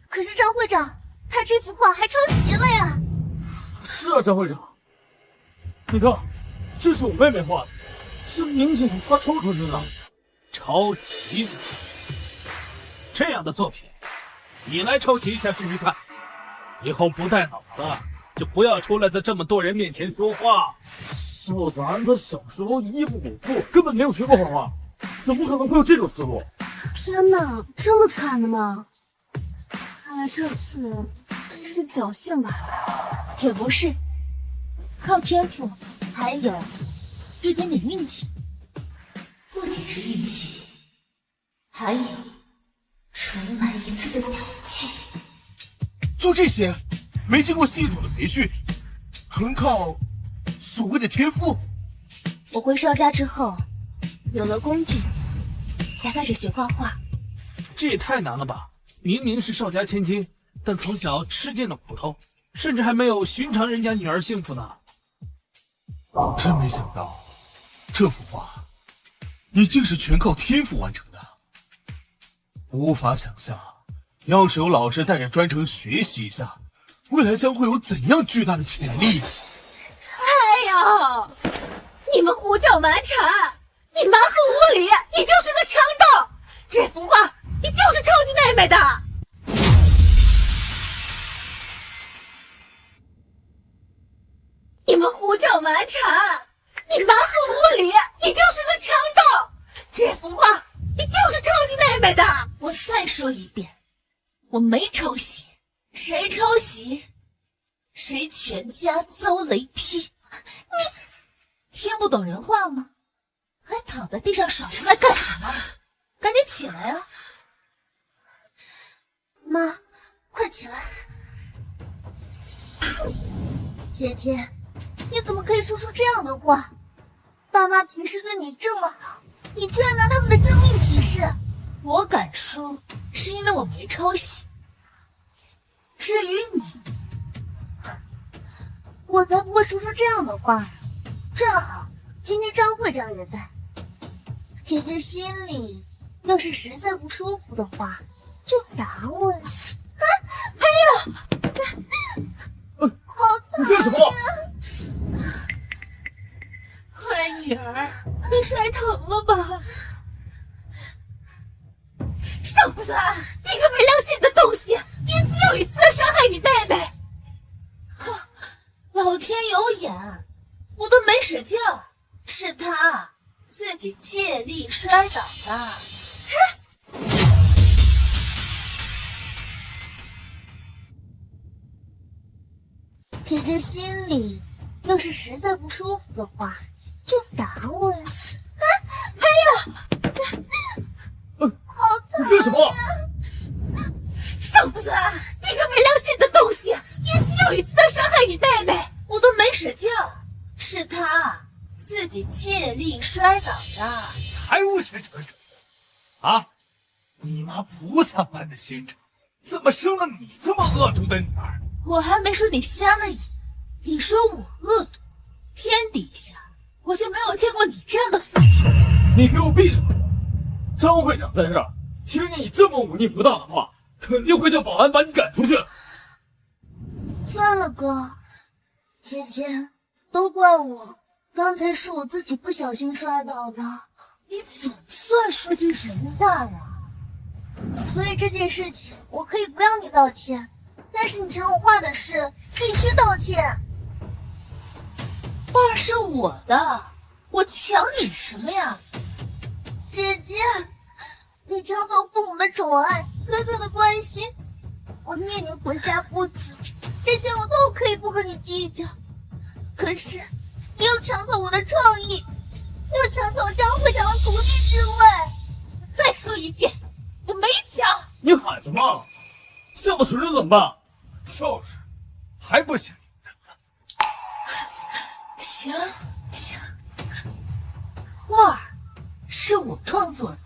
Speaker 1: 可是张会长，他这幅画还抄袭了呀！
Speaker 6: 是啊，张会长，你看，这是我妹妹画的，是明显她抄出来的。
Speaker 8: 抄袭？这样的作品，你来抄袭一下试试看。以后不带脑子，就不要出来在这么多人面前说话。
Speaker 6: 少咱他小时候一不五步，根本没有学过画画，怎么可能会有这种思路？
Speaker 7: 天哪，这么惨的吗？看来这次是侥幸吧？
Speaker 2: 也不是，靠天赋，还有一点点运气。不仅是运气，还有重来一次的勇气。
Speaker 3: 就这些，没经过系统的培训，纯靠所谓的天赋。
Speaker 2: 我回邵家之后，有了工具，才开始学画画。
Speaker 8: 这也太难了吧！明明是邵家千金，但从小吃尽了苦头，甚至还没有寻常人家女儿幸福呢。
Speaker 3: 真没想到，这幅画你竟是全靠天赋完成的。无法想象，要是有老师带着专程学习一下，未来将会有怎样巨大的潜力。
Speaker 4: 哎呀，你们胡搅蛮缠，你蛮横无理，你就是个强盗！这幅画你就是抄你妹妹的！你们胡搅蛮缠，你蛮横无理，你就是个强盗！这幅画你就是抄你妹妹的！
Speaker 2: 我再说一遍，我没抄袭，谁抄袭，谁全家遭雷劈。你听不懂人话吗？还躺在地上耍无赖干什么？赶紧起来啊！
Speaker 1: 妈，快起来！姐姐，你怎么可以说出这样的话？爸妈平时对你这么好，你居然拿他们的生命起誓！
Speaker 2: 我敢说，是因为我没抄袭。至于你，
Speaker 1: 我才不会说出这样的话呢。正好今天张会长也在，姐姐心里要是实在不舒服的话，就打我呀！好疼！
Speaker 6: 你干什么？
Speaker 4: 乖女儿，你摔疼了吧？瘦子，你个没良心的东西，一次又一次的伤害你妹妹！
Speaker 2: 老天有眼，我都没使劲儿，是他自己借力摔倒的。
Speaker 1: 姐姐心里要是实在不舒服的话，就打我呀！
Speaker 6: 你干什么？
Speaker 4: 瘦子，你个没良心的东西，一次又一次的伤害你妹妹！
Speaker 2: 我都没使劲儿，是他自己借力摔倒的。
Speaker 5: 还不许扯扯啊！你妈菩萨般的心肠，怎么生了你这么恶毒的女儿？
Speaker 2: 我还没说你瞎了眼，你说我恶毒？天底下我就没有见过你这样的父亲。
Speaker 6: 你给我闭嘴！张会长在这儿，听见你这么忤逆不当的话，肯定会叫保安把你赶出去。
Speaker 1: 算了哥，姐姐，都怪我，刚才是我自己不小心摔倒的。
Speaker 2: 你总算说句人话呀！
Speaker 1: 所以这件事情我可以不要你道歉，但是你抢我画的事必须道歉。
Speaker 2: 画是我的，我抢你什么呀？
Speaker 1: 姐姐，你抢走父母的宠爱，哥哥的关心，我念你回家不止，这些我都可以不和你计较。可是你又抢走我的创意，又抢走张会长的徒弟之位。
Speaker 2: 再说一遍，我没抢。
Speaker 6: 你喊什么？像个蠢人怎么办？
Speaker 5: 就是，还不行。
Speaker 2: 行行，画儿是我创作的，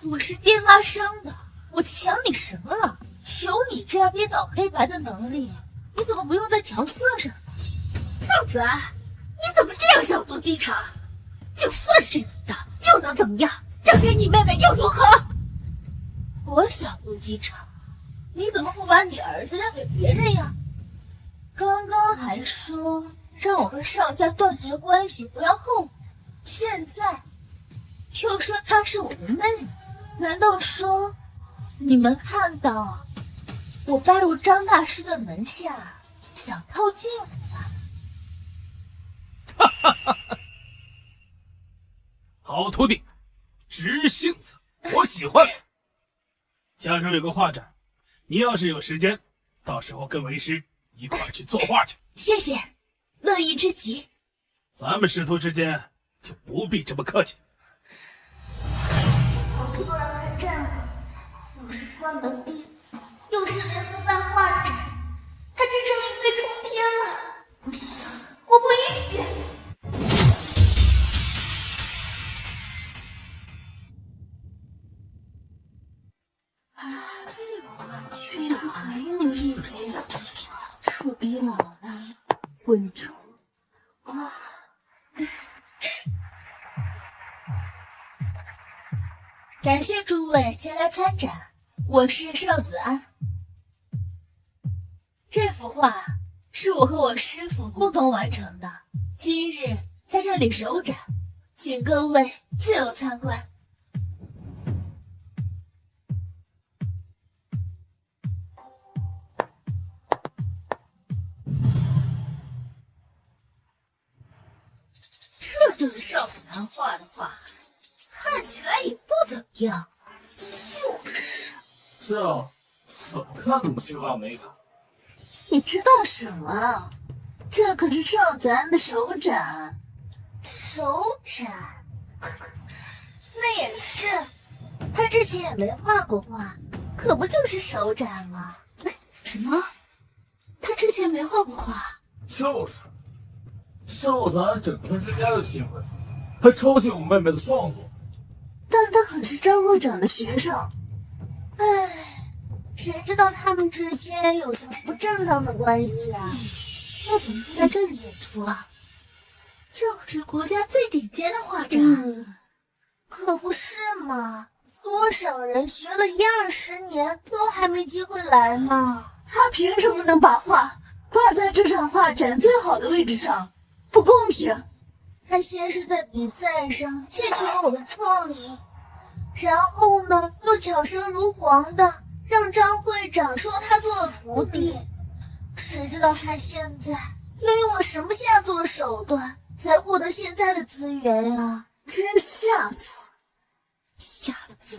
Speaker 2: 我是爹妈生的，我抢你什么了？有你这样颠倒黑白的能力，你怎么不用在调色上？
Speaker 4: 少子安，你怎么这样小肚鸡肠？就算是你的，又能怎么样？嫁给你妹妹又如何？
Speaker 2: 我小肚鸡肠，你怎么不把你儿子让给别人呀？刚刚还说让我和少家断绝关系，不要后悔，现在又说她是我的妹妹，难道说你们看到我拜入张大师的门下，想靠近我吧？
Speaker 8: 哈哈哈哈！好徒弟，直性子，我喜欢。下周有个画展，你要是有时间，到时候跟为师一块去作画去。
Speaker 2: 谢谢，乐意之极。
Speaker 8: 咱们师徒之间就不必这么客气。
Speaker 1: 我突然来站，又是关门弟子，又是联合办画展，他真成一飞冲天了！不行，我不允许！
Speaker 7: 这个很有意境，臭逼老了，混虫啊！
Speaker 2: 感谢诸位前来参展，我是邵子安。这幅画是我和我师父共同完成的，今日在这里首展，请各位自由参观。
Speaker 4: 这就是少子安画的画，看起来也不怎么样。
Speaker 6: 是啊，怎么看怎么缺乏美感。
Speaker 7: 你知道什么？这可是少子安的首展。
Speaker 1: 首展？那也是，他之前也没画过画，可不就是首展吗？
Speaker 7: 什么？他之前没画过画？
Speaker 6: 就是，少子安整天之家的机会，还抄袭我妹妹的创作。
Speaker 7: 但他可是张会长的学生。
Speaker 1: 唉，谁知道他们之间有什么不正当的关系啊？
Speaker 7: 那怎么会在这里演出啊？这可是国家最顶尖的画展。
Speaker 1: 可不是嘛，多少人学了10-20年都还没机会来呢。
Speaker 7: 他凭什么能把画挂在这场画展最好的位置上？不公平！
Speaker 1: 他先是在比赛上窃取了我的创意，然后呢，又巧舌如簧的让张会长收他做了徒弟。谁知道他现在又用了什么下作手段，才获得现在的资源呀？
Speaker 7: 真下作，下作！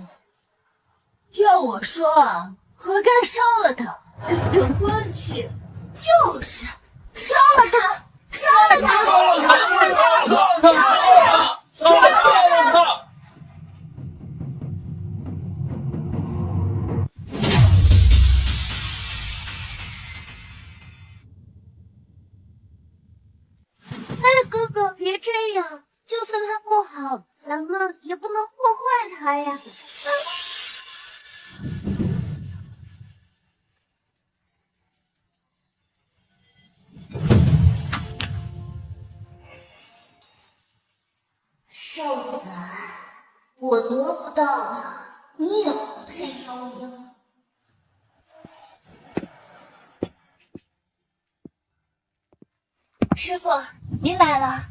Speaker 7: 要我说啊，活该烧了他，领着风气。就是烧了他，烧了他，烧了他，烧了他，烧了他，烧了他！
Speaker 1: 哎，哥哥，别这样，就算他不好，咱们也不能破坏他呀。少子安，我得不到的，你也不配拥有。
Speaker 2: 师傅，您来了。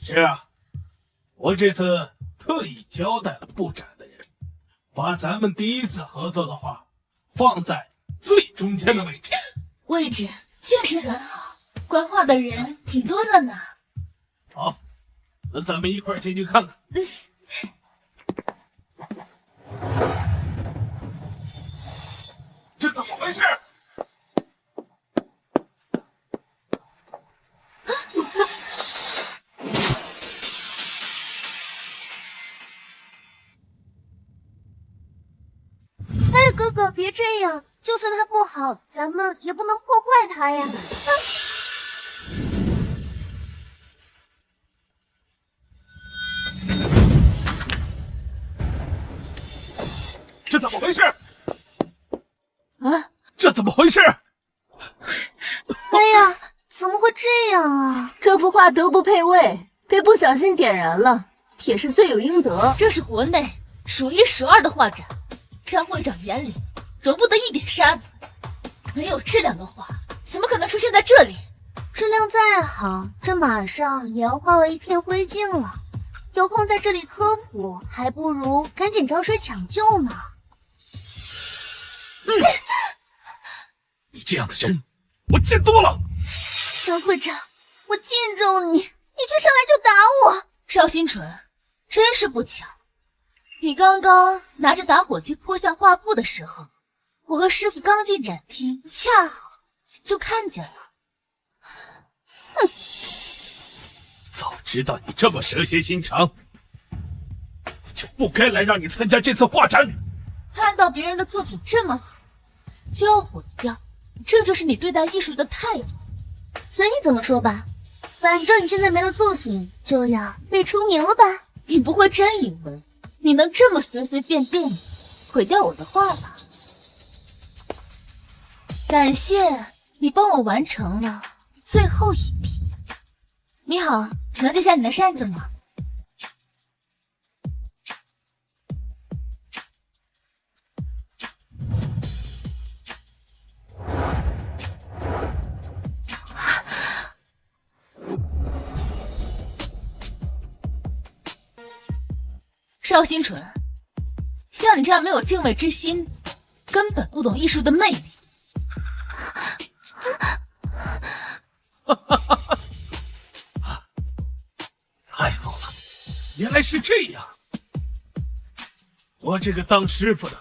Speaker 8: 是啊，我这次特意交代了布展的人，把咱们第一次合作的画放在最中间的位置。
Speaker 2: 位置确实很好，观画的人挺多的呢。
Speaker 8: 好，那咱们一块儿进去看看。这怎么回事？
Speaker 1: 哎，哥哥，别这样，就算它不好，咱们也不能破坏它呀。
Speaker 8: 这怎么回事？
Speaker 2: 啊，
Speaker 8: 这怎么回事？
Speaker 1: 哎呀，怎么会这样啊？
Speaker 4: 这幅画德不配位，被不小心点燃了，也是罪有应得。
Speaker 2: 这是国内数一数二的画展，张会长眼里容不得一点沙子。没有质量的画，怎么可能出现在这里？
Speaker 1: 质量再好，这马上也要化为一片灰烬了。有空在这里科普，还不如赶紧找水抢救呢。
Speaker 8: 你这样的人，我见多了。
Speaker 1: 张会长，我敬重你，你却上来就打我。
Speaker 2: 邵新纯，真是不巧，你刚刚拿着打火机泼向画布的时候，我和师傅刚进展厅，恰好就看见了。
Speaker 1: 哼！
Speaker 8: 早知道你这么蛇蝎心肠，我就不该来让你参加这次画展。
Speaker 2: 看到别人的作品这么好，就要毁掉，这就是你对待艺术的态度。
Speaker 1: 随你怎么说吧，反正你现在没了作品，就要被除名了吧？
Speaker 2: 你不会真以为你能这么随随便便地毁掉我的画吧？感谢你帮我完成了最后一笔。你好，能借下你的扇子吗？邵新纯，像你这样没有敬畏之心，根本不懂艺术的魅力。
Speaker 8: 太好了，原来是这样。我这个当师傅的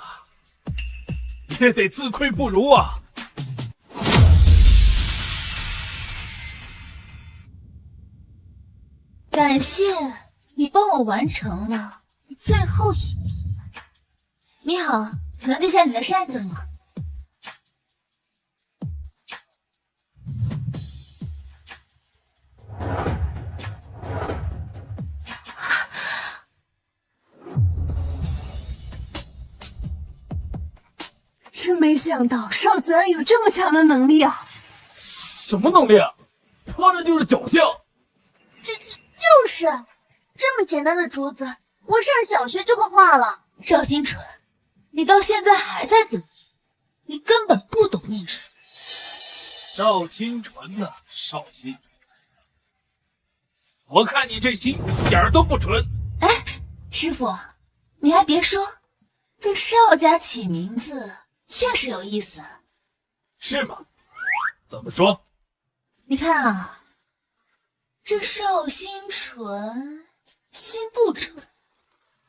Speaker 8: 也得自愧不如啊。
Speaker 2: 感谢你帮我完成了最后一笔。你好，能借下你的扇子吗？
Speaker 4: 真没想到邵子安有这么强的能力啊！
Speaker 6: 什么能力啊？他这就是侥幸。
Speaker 1: 就是这么简单的竹子，我上小学就会画了。
Speaker 2: 赵新纯，你到现在还在嘴硬，你根本不懂艺术。
Speaker 8: 赵新纯呐，邵新纯，我看你这心一点都不纯。
Speaker 2: 哎，师傅，你还别说，这邵家起名字确实有意思。
Speaker 8: 是吗？怎么说？
Speaker 2: 你看啊，这邵新纯，心不纯。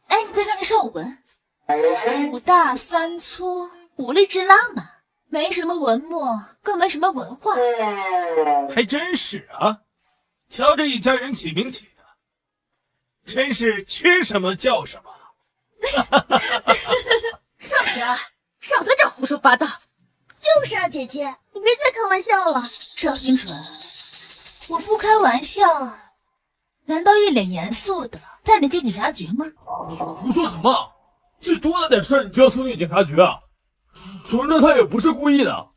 Speaker 2: 哎，你再看这邵文，五大三粗，五力之拉嘛，没什么文墨，更没什么文化。
Speaker 8: 还真是啊，瞧这一家人起名起的，真是缺什么叫什么。
Speaker 4: 邵子安，少在这胡说八道。
Speaker 1: 就是啊，姐姐，你别再开玩笑了。
Speaker 2: 赵新纯，我不开玩笑，难道一脸严肃的带你进警察局吗？
Speaker 6: 你胡说什么？这多大点事儿你就要送进警察局啊？纯纯他也不是故意的。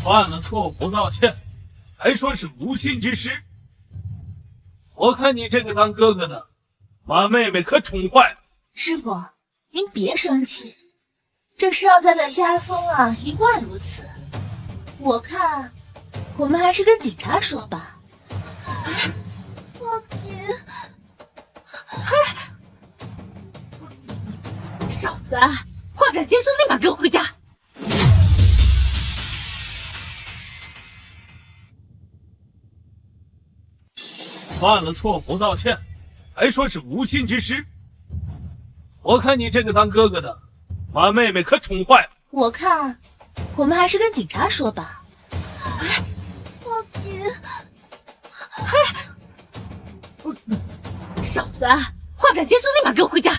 Speaker 8: 犯了错不道歉，还说是无心之失。我看你这个当哥哥的，把妹妹可宠坏了。
Speaker 2: 师傅，您别生气，这邵家的家风啊，一贯如此。我看，我们还是跟警察说吧。
Speaker 1: 抱紧。
Speaker 4: 少子安，画展结束立马给我回家。
Speaker 8: 犯了错不道歉，还说是无心之失。我看你这个当哥哥的，把妹妹可宠坏了。
Speaker 2: 我看，我们还是跟警察说吧。
Speaker 1: 报警！
Speaker 4: 少子安，画展结束立马给我回家。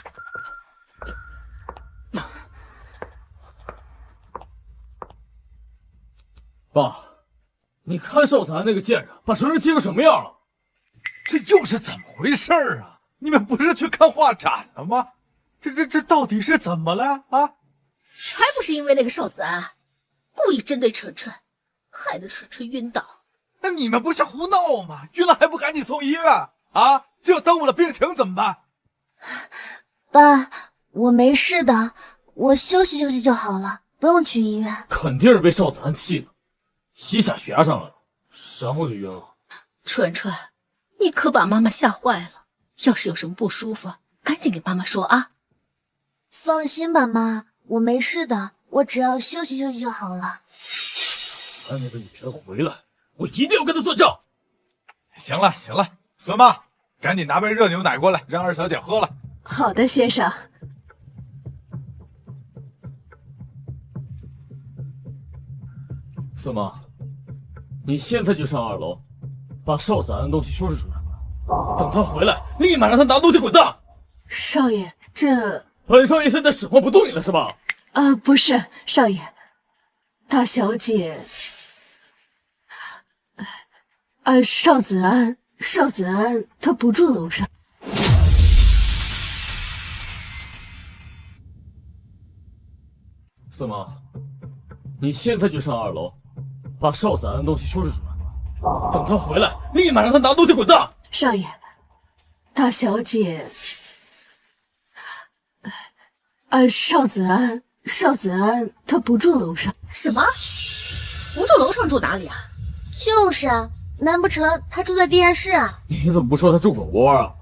Speaker 6: 爸，你看少子安那个贱人把纯纯气成什么样了？
Speaker 5: 这又是怎么回事啊？你们不是去看画展了吗？这到底是怎么了啊？
Speaker 4: 还不是因为那个少子安故意针对纯纯，害得纯纯晕倒。
Speaker 5: 那你们不是胡闹吗？晕了还不赶紧送医院啊？这耽误了病情怎么办？
Speaker 1: 爸，我没事的，我休息休息就好了，不用去医院。
Speaker 6: 肯定是被少子安气的，一下血压上来了，然后就晕了。
Speaker 4: 纯纯，你可把妈妈吓坏了，要是有什么不舒服，赶紧给妈妈说啊。
Speaker 1: 放心吧，妈，我没事的，我只要休息休息就好了。
Speaker 6: 少子安那个女人回来，我一定要跟她算账。
Speaker 5: 行了，孙妈，赶紧拿杯热牛奶过来，让二小姐喝了。
Speaker 7: 好的，先生。
Speaker 6: 孙妈，你现在就上2楼，把少子安的东西收拾出来，等他回来，立马让他拿东西滚蛋。
Speaker 7: 少爷，这……
Speaker 6: 本少爷现在使唤不动你了是吧？
Speaker 7: 不是，少爷，大小姐，少子安，他不住楼上。
Speaker 6: 孙妈，你现在就上2楼，把少子安的东西收拾出来，等他回来，立马让他拿东西滚蛋。
Speaker 7: 少爷，大小姐，少子安，他不住楼上。
Speaker 4: 什么？不住楼上住哪里啊？
Speaker 1: 就是啊，难不成他住在地下室啊？
Speaker 6: 你怎么不说他住狗窝啊？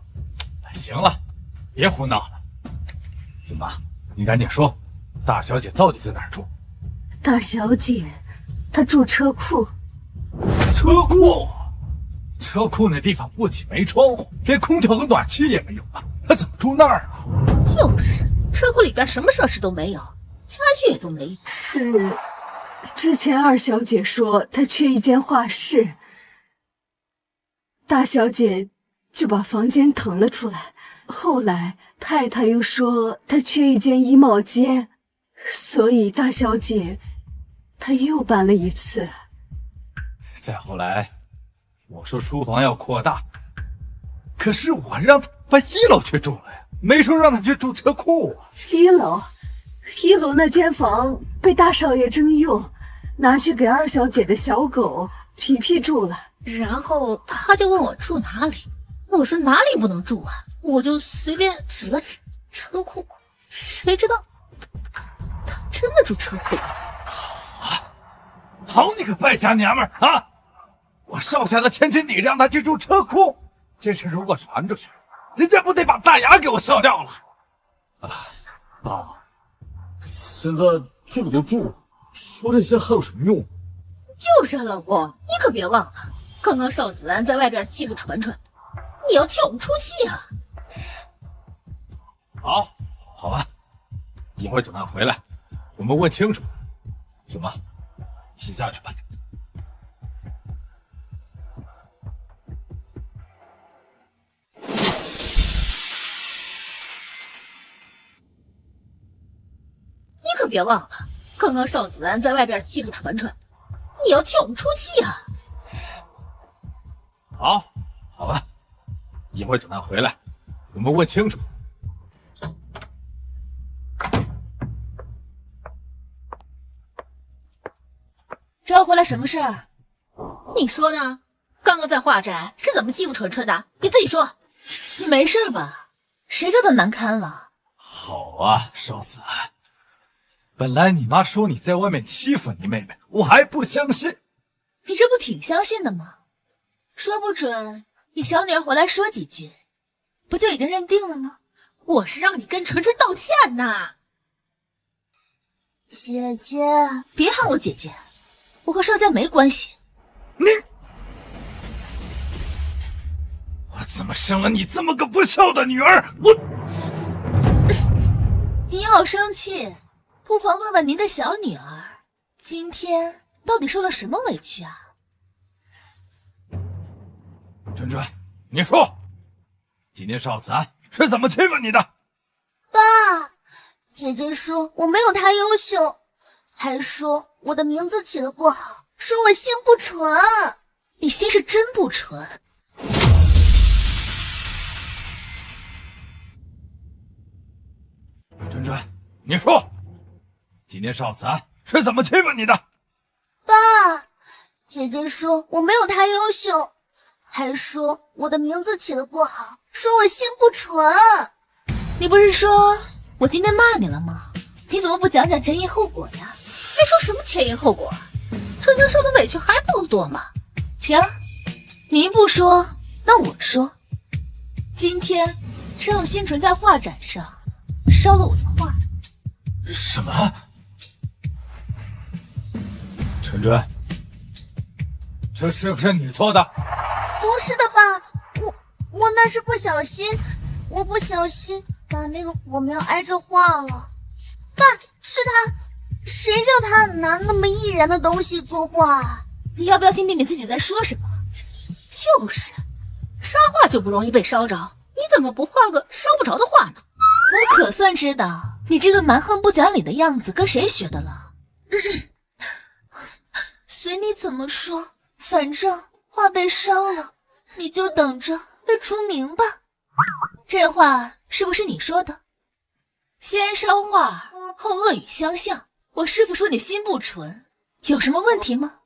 Speaker 5: 行了，别胡闹了。孙妈，你赶紧说，大小姐到底在哪儿住？
Speaker 7: 大小姐，她住车库。
Speaker 5: 车库？车库那地方不仅没窗户，连空调和暖气也没有啊，她怎么住那儿啊？
Speaker 4: 就是，车库里边什么设施都没有，家具也都没有。
Speaker 7: 是，之前二小姐说她缺一间画室，大小姐就把房间腾了出来。后来太太又说她缺一间衣帽间，所以大小姐她又搬了一次。
Speaker 5: 再后来，我说书房要扩大，可是我让她把1楼去住了呀，没说让她去住车库啊。
Speaker 7: 一楼那间房被大少爷征用，拿去给二小姐的小狗皮皮住了。
Speaker 4: 然后他就问我住哪里，我说哪里不能住啊，我就随便指了指车库，谁知道他真的住车库里。
Speaker 5: 好你个败家娘们儿啊！我少下的千金，你让她去住车库，这事如果传出去，人家不得把大牙给我笑掉了？
Speaker 6: 爸，现在住都住了，说这些还有什么用？
Speaker 4: 就是啊，老公，你可别忘了，刚刚少子安在外边欺负纯纯，你要替我们出气啊！
Speaker 5: 好吧，一会儿等他回来，我们问清楚。什么？先下去吧。
Speaker 4: 你可别忘了，刚刚少子安在外边欺负纯纯，你要替我们出气啊！
Speaker 5: 好吧，一会儿等他回来，我们问清楚。
Speaker 2: 招回来什么事儿？
Speaker 4: 你说呢？刚刚在画展是怎么欺负纯纯的？你自己说。
Speaker 2: 你没事吧？谁叫他难堪了？
Speaker 5: 好啊，少子安，本来你妈说你在外面欺负你妹妹，我还不相信。
Speaker 2: 你这不挺相信的吗？说不准你小女儿回来说几句，不就已经认定了吗？
Speaker 4: 我是让你跟纯纯道歉呐。
Speaker 1: 姐姐，
Speaker 2: 别喊我姐姐，我和邵家没关系。
Speaker 5: 我怎么生了你这么个不孝的女儿？我……
Speaker 2: 您要生气，不妨问问您的小女儿，今天到底受了什么委屈啊？
Speaker 5: 春春，你说，今天邵子安是怎么欺负你的？
Speaker 1: 爸，姐姐说我没有她优秀，还说我的名字起得不好，说我心不纯。
Speaker 2: 你心是真不纯。
Speaker 5: 春春，你说，今天邵子安是怎么欺负你的？
Speaker 1: 爸，姐姐说我没有她优秀，还说我的名字起得不好，说我心不纯。
Speaker 2: 你不是说我今天骂你了吗？你怎么不讲讲前因后果呀？
Speaker 4: 别说什么前因后果，春春受的委屈还不够多吗？
Speaker 2: 行，您不说，那我说。今天邵新纯在画展上烧了我的画。
Speaker 5: 什么？春春，这是不是你做的？
Speaker 1: 不是的，爸，我那是不小心，我不小心把那个火苗挨着画了。爸，是他，谁叫他拿那么易燃的东西作画？
Speaker 2: 你要不要听听你自己在说什么？
Speaker 4: 就是，沙画就不容易被烧着，你怎么不画个烧不着的画呢？
Speaker 2: 我可算知道你这个蛮横不讲理的样子跟谁学的了。随你怎么说，反正画被烧了，你就等着被除名吧。这话是不是你说的？先烧画，后恶语相向，我师傅说你心不纯，有什么问题吗？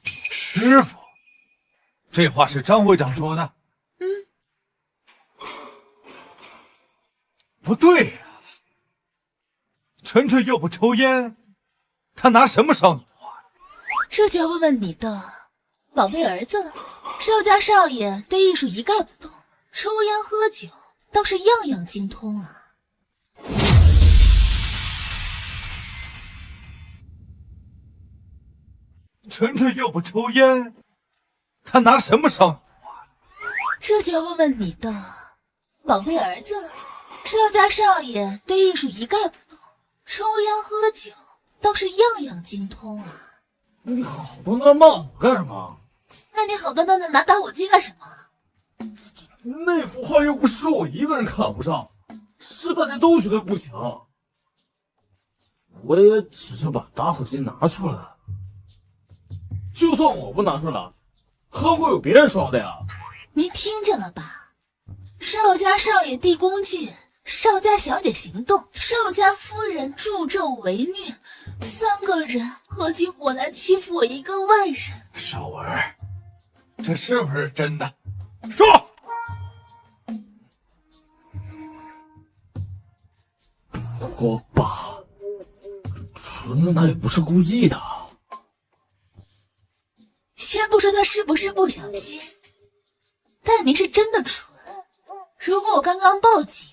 Speaker 5: 师傅，这话是张会长说的。不对呀，纯纯又不抽烟，他拿什么烧你的画？
Speaker 2: 这就要问问你的宝贝儿子了。邵家少爷对艺术一概不懂，抽烟喝酒倒是样样精通啊。
Speaker 5: 纯纯又不抽烟，他拿什么烧你的画？
Speaker 2: 这就要问问你的宝贝儿子了。邵家少爷对艺术一概不懂，抽烟喝酒倒是样样精通啊。
Speaker 6: 你好端端骂我干什么？
Speaker 2: 那你好端端的拿打火机干什么？
Speaker 6: 那幅画又不是我一个人看不上，是大家都觉得不行。我也只是把打火机拿出来，就算我不拿出来，还会有别人烧的呀。
Speaker 2: 您听见了吧？邵家少爷递工具，邵家小姐行动，邵家夫人助纣为虐，3个人合起伙来欺负我一个外人。
Speaker 5: 少儿，这是不是真的？说！
Speaker 6: 不过爸，纯纯他也不是故意的。
Speaker 2: 先不说他是不是不小心，但您是真的蠢。如果我刚刚报警，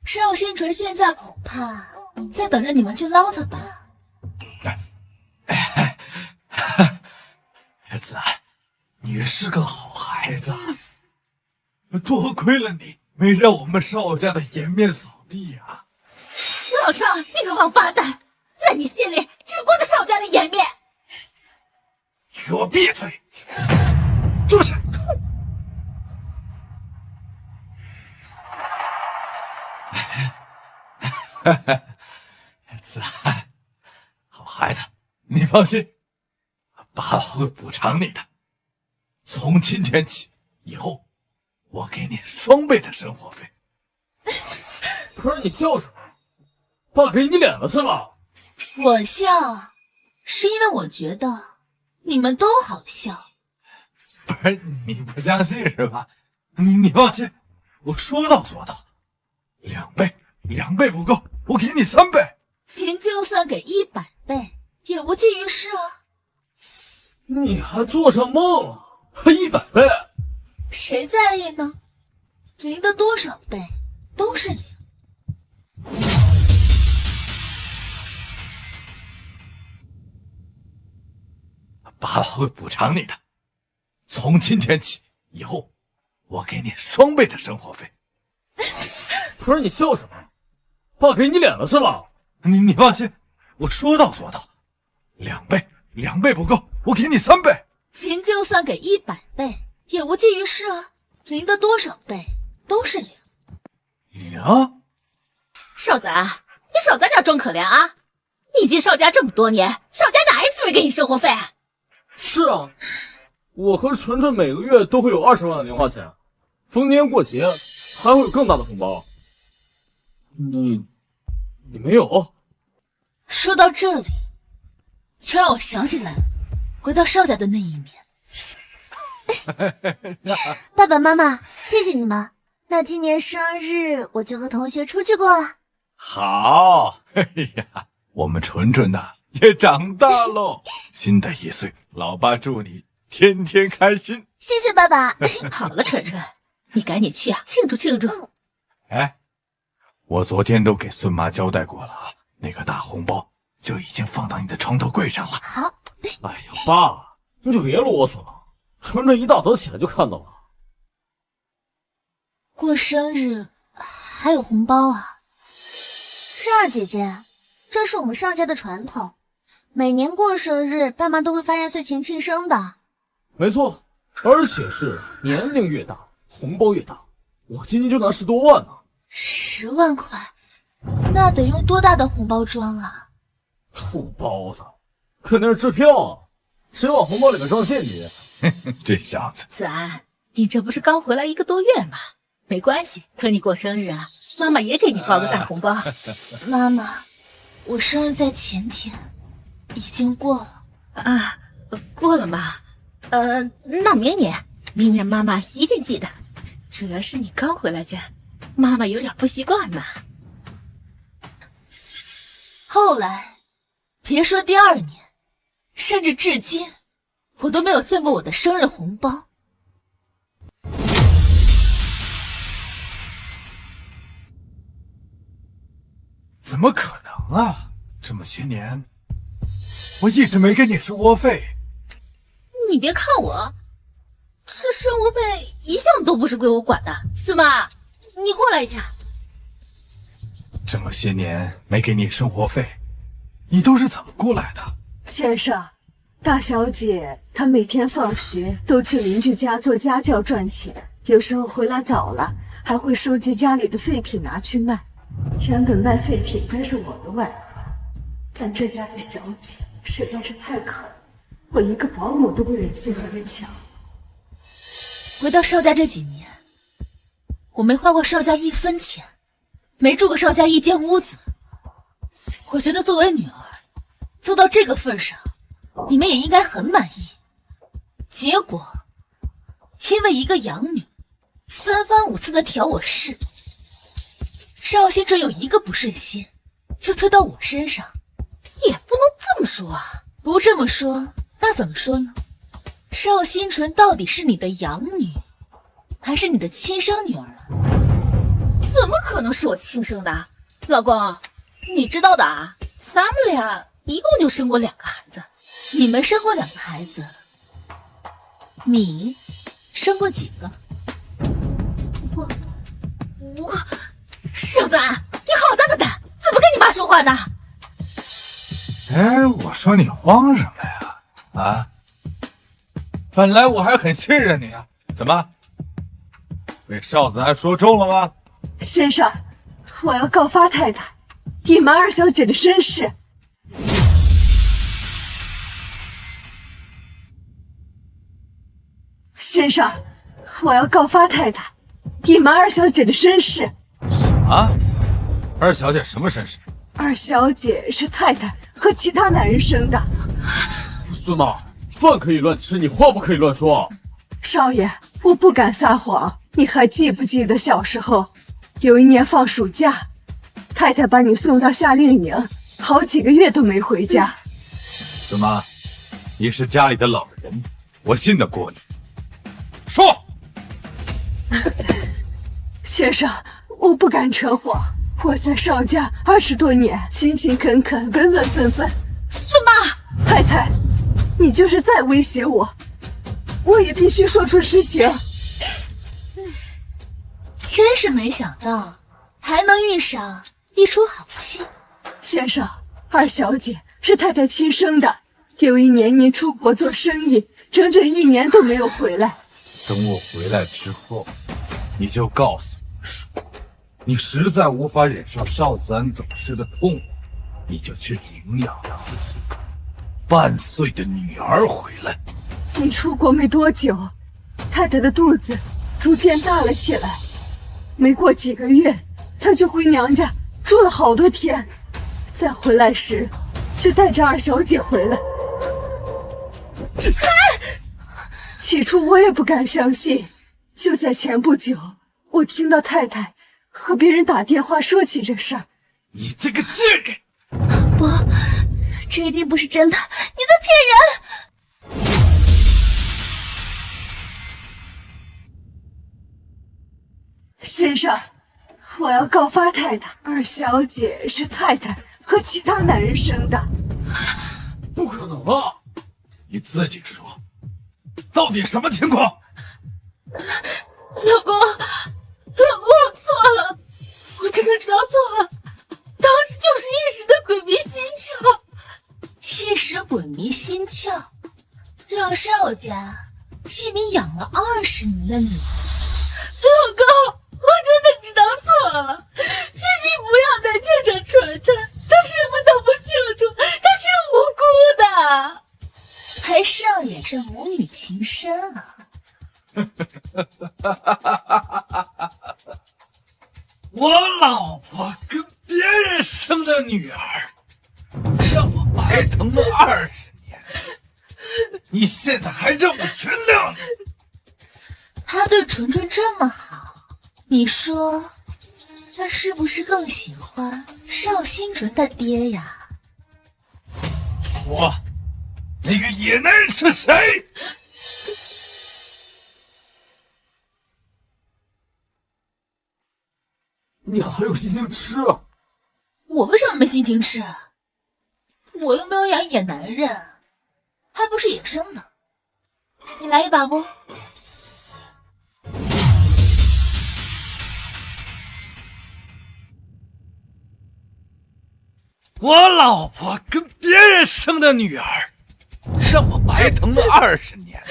Speaker 2: 邵新纯现在恐怕在等着你们去捞他吧。
Speaker 5: 子安，你是个好孩子，多亏了你，没让我们邵家的颜面扫地啊！
Speaker 4: 老邵，你个王八蛋，在你心里只顾着邵家的颜面。
Speaker 5: 你给我闭嘴，坐下。子安，好孩子，你放心，爸爸会补偿你的。从今天起，以后我给你双倍的生活费。
Speaker 6: 可是你笑什么？爸给你脸了是吧？
Speaker 2: 我笑，是因为我觉得你们都好笑。
Speaker 5: 不是你不相信是吧？你放心，我说到做到，2倍不够，我给你3倍。
Speaker 2: 您就算给100倍，也无济于事啊。
Speaker 6: 你还做上梦了？还100倍？
Speaker 2: 谁在意呢？零的多少倍都是零。
Speaker 5: 爸爸会补偿你的。从今天起，以后我给你2倍的生活费。
Speaker 6: 不是你笑什么？爸给你脸了是吧？
Speaker 5: 你放心，我说到做到。2倍不够，我给你3倍。
Speaker 2: 您就算给100倍，也无济于事啊。零的多少倍都是0。
Speaker 5: 0？
Speaker 4: 少仔，你少在这装可怜啊！你进邵家这么多年，邵家哪一次没给你生活费？
Speaker 6: 是啊，我和纯纯每个月都会有20万的零花钱，逢年过节还会有更大的红包。你没有？
Speaker 2: 说到这里，却让我想起来回到邵家的那一年。
Speaker 1: 爸爸妈妈，谢谢你们。那今年生日我就和同学出去过了。
Speaker 5: 好，哎呀，我们纯纯呐也长大喽。新的1岁，老爸祝你天天开心。
Speaker 1: 谢谢爸爸。
Speaker 4: 好了，纯纯，你赶紧去啊，庆祝庆祝。
Speaker 5: 哎，我昨天都给孙妈交代过了啊，那个大红包就已经放到你的床头柜上了。
Speaker 1: 好。
Speaker 6: 哎呀，爸，你就别啰嗦了。纯纯一大早起来就看到了。
Speaker 2: 过生日还有红包啊？
Speaker 1: 是啊，姐姐，这是我们邵家的传统，每年过生日，爸妈都会发压岁钱庆生的。
Speaker 6: 没错，而且是年龄越大，红包越大。我今年就拿10多万呢。
Speaker 2: 10万块，那得用多大的红包装啊？
Speaker 6: 土包子，肯定是支票啊！谁往红包里面装现金？
Speaker 5: 这小子，
Speaker 4: 子安，你这不是刚回来1个多月吗？没关系，等你过生日啊，妈妈也给你包个大红包。
Speaker 2: 妈妈，我生日在前天，已经过了
Speaker 4: 啊，过了吗？那明年妈妈一定记得。主要是你刚回来家，妈妈有点不习惯呢。
Speaker 2: 后来，别说第2年，甚至至今，我都没有见过我的生日红包。
Speaker 5: 怎么可能啊？这么些年，我一直没给你生活费。
Speaker 4: 你别看我，这生活费一向都不是归我管的。孙妈，你过来一下。
Speaker 5: 这么些年没给你生活费，你都是怎么过来的？
Speaker 7: 先生，大小姐她每天放学都去邻居家做家教赚钱，有时候回来早了，还会收集家里的废品拿去卖。原本卖废品该是我的外快，但这家的小姐实在是太可怜，我一个保姆都不忍心和她抢。
Speaker 2: 回到邵家这几年，我没花过邵家1分钱，没住过邵家1间屋子。我觉得作为女儿，做到这个份上，你们也应该很满意。结果，因为一个养女，3番5次的挑我事，邵新纯有一个不顺心，就推到我身上。
Speaker 4: 也不能这么说啊！
Speaker 2: 不这么说，那怎么说呢？邵新纯到底是你的养女，还是你的亲生女儿啊？
Speaker 4: 怎么可能是我亲生的？老公，你知道的啊，咱们俩一共就生过2个孩子。
Speaker 2: 你们生过2个孩子，你生过几个？
Speaker 4: 我，少子，你好大的胆，怎么跟你妈说话呢？
Speaker 5: 哎，我说你慌什么呀？啊，本来我还很信任你啊，怎么被少子安说中了吗？
Speaker 7: 先生，我要告发太太，隐瞒2小姐的身世。先生，我要告发太太，隐瞒2小姐的身世。
Speaker 5: 什么？2小姐什么身世
Speaker 7: ？2小姐是太太和其他男人生的。
Speaker 6: 孙妈，饭可以乱吃，你话不可以乱说。
Speaker 7: 少爷，我不敢撒谎。你还记不记得小时候，有一年放暑假，太太把你送到夏令营，好几个月都没回家。
Speaker 5: 孙妈，你是家里的老人，我信得过你。说。
Speaker 7: 先生，我不敢扯谎。我在邵家20多年，勤勤恳恳，本本分分。
Speaker 4: 孙妈，
Speaker 7: 太太，
Speaker 9: 你就是再威胁我，我也必须说出实情。
Speaker 2: 真是没想到，还能遇上一出好戏。
Speaker 9: 先生，二小姐是太太亲生的，有一年您出国做生意，整整1年都没有回来。
Speaker 5: 等我回来之后，你就告诉我说，你实在无法忍受少子安走失的痛苦，你就去领养半岁的女儿回来。
Speaker 9: 你出国没多久，太太的肚子逐渐大了起来，没过几个月，她就回娘家住了好多天，再回来时就带着二小姐回来。起初我也不敢相信，就在前不久，我听到太太和别人打电话说起这事儿。
Speaker 5: 你这个贱人！
Speaker 1: 不，这一定不是真的，你在骗人！
Speaker 9: 先生，我要告发太太，二小姐是太太和其他男人生的。
Speaker 5: 不可能啊！你自己说，到底什么情况？
Speaker 4: 老公，我错了，我真的知道错了，当时就是一时的鬼迷心窍。
Speaker 2: 一时鬼迷心窍，让少家替你养了20年的女儿。
Speaker 4: 老公，我真的知道错了，请你不要再牵扯纯纯，她什么都不清楚，她是无辜的。
Speaker 2: 还上演着母女情深啊！
Speaker 5: 我老婆跟别人生的女儿，让我白疼了20年，你现在还让我原谅你？
Speaker 2: 他对纯纯这么好，你说他是不是更喜欢邵新纯的爹呀？
Speaker 5: 说，那个野男人是谁？
Speaker 6: 你还有心情吃啊？
Speaker 2: 我为什么没心情吃？我又没有养野男人，还不是野生的。你来一把不？
Speaker 5: 我老婆跟别人生的女儿，让我白疼了20年，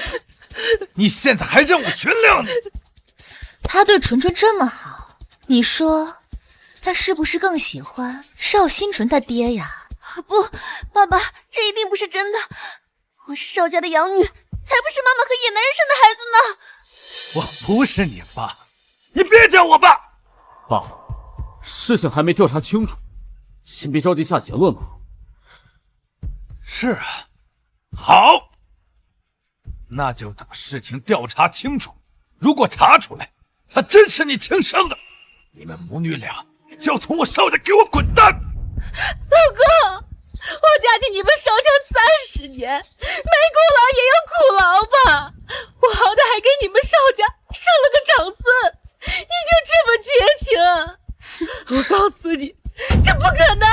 Speaker 5: 你现在还让我原谅你？
Speaker 2: 他对纯纯这么好，你说他是不是更喜欢邵新纯他爹呀？
Speaker 1: 不，爸爸，这一定不是真的。我是邵家的养女，才不是妈妈和野男人生的孩子呢。
Speaker 5: 我不是你爸，你别叫我爸。
Speaker 6: 爸，事情还没调查清楚，先别着急下结论嘛。
Speaker 5: 是啊，好，那就等事情调查清楚。如果查出来他真是你亲生的，你们母女俩就要从我邵家给我滚蛋！
Speaker 4: 老公，我嫁进你们邵家30年，没功劳也有苦劳吧？我好歹还给你们邵家生了个长孙，你就这么绝情？我告诉你，这不可能！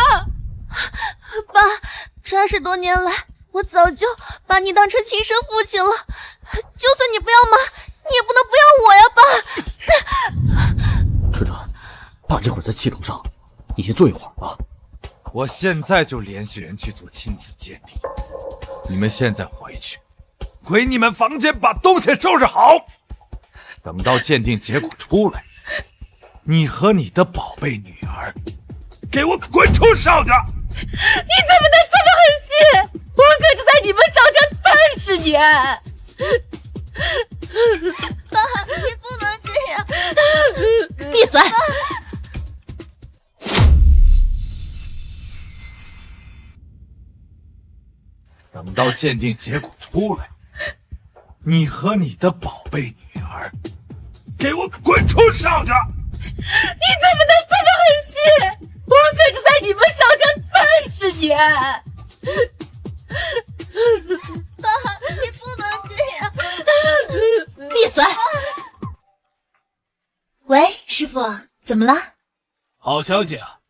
Speaker 1: 爸，这20多年来，我早就把你当成亲生父亲了。就算你不要妈，你也不能不要我呀，爸！
Speaker 6: 纯纯，爸这会儿在气头上，你先坐一会儿吧。
Speaker 5: 我现在就联系人去做亲子鉴定。你们现在回去，回你们房间把东西收拾好。等到鉴定结果出来，你和你的宝贝女儿，给我滚出邵家！
Speaker 4: 你怎么能这么狠心？我可是在你们邵家30年。
Speaker 1: 爸，你不能这样！
Speaker 2: 闭嘴！
Speaker 5: 等到鉴定结果出来，你和你的宝贝女儿，给我滚出邵家！
Speaker 4: 你怎么能这么狠心？我可是在你们邵家30年。
Speaker 1: 爸，你不能这样！
Speaker 2: 闭嘴！喂，师傅，怎么了？
Speaker 8: 好消息啊，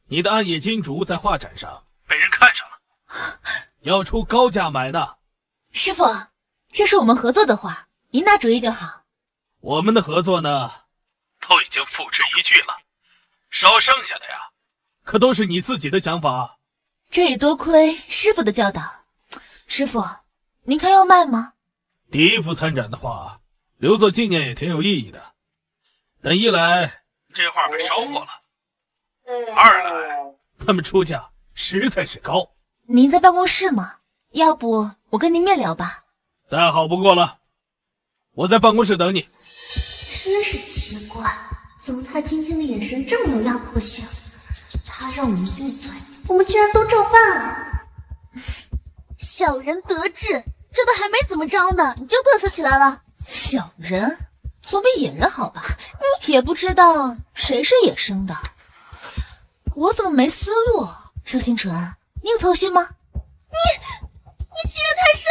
Speaker 8: 你的暗夜金烛在画展上被人看上了，要出高价买的。
Speaker 2: 师傅，这是我们合作的画，您拿主意就好。
Speaker 8: 我们的合作呢，都已经付之一炬了，少剩下的呀，可都是你自己的想法。
Speaker 2: 这也多亏师傅的教导。师傅，您看要卖吗？
Speaker 8: 第一幅参展的画，留作纪念也挺有意义的。但一来这画被烧过了，二来他们出价实在是高。
Speaker 2: 您在办公室吗？要不我跟您面聊吧。
Speaker 8: 再好不过了，我在办公室等你。
Speaker 1: 真是奇怪，怎么他今天的眼神这么有压迫性？他让我们闭嘴，我们居然都照办了。小人得志，这都还没怎么着呢，你就嘚瑟起来了。
Speaker 2: 小人总比野人好吧？你也不知道谁是野生的。我怎么没思路？邵星辰，你有头绪吗？
Speaker 1: 你欺人太甚！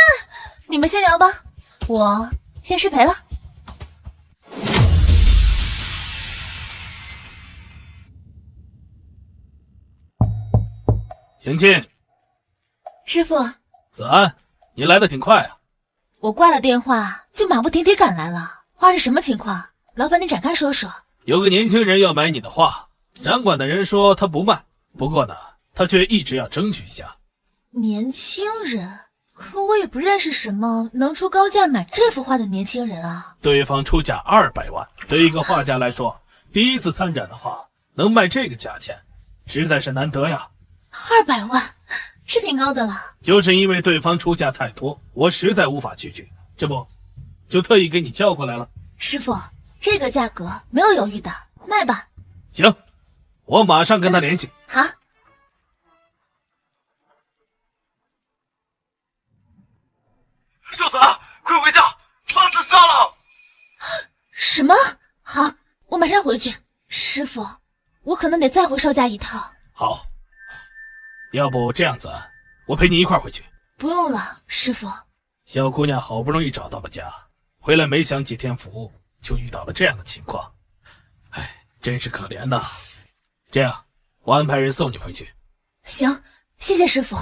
Speaker 2: 你们先聊吧，我先失陪了。
Speaker 8: 邢进，
Speaker 2: 师傅，
Speaker 8: 子安，你来的挺快啊。
Speaker 2: 我挂了电话就马不停蹄赶来了，画是什么情况？劳烦你展开说说。
Speaker 8: 有个年轻人要买你的画，展馆的人说他不卖，不过呢，他却一直要争取一下。
Speaker 2: 年轻人？可我也不认识什么能出高价买这幅画的年轻人啊。
Speaker 8: 对方出价200万，对一个画家来说，第一次参展的画能卖这个价钱，实在是难得呀。
Speaker 2: 200万是挺高的了。
Speaker 8: 就是因为对方出价太多，我实在无法拒绝，这不就特意给你叫过来了。
Speaker 2: 师傅，这个价格没有犹豫的，卖吧。
Speaker 8: 行，我马上跟他联系。
Speaker 2: 好。
Speaker 6: 秀子，快回家，爸自杀了！
Speaker 2: 什么？好，我马上回去。师傅，我可能得再回邵家一趟。
Speaker 8: 好，要不这样子，我陪你一块回去。
Speaker 2: 不用了，师傅。
Speaker 8: 小姑娘好不容易找到了家，回来没享几天福，就遇到了这样的情况，哎，真是可怜呐。这样，我安排人送你回去。
Speaker 2: 行，谢谢师傅。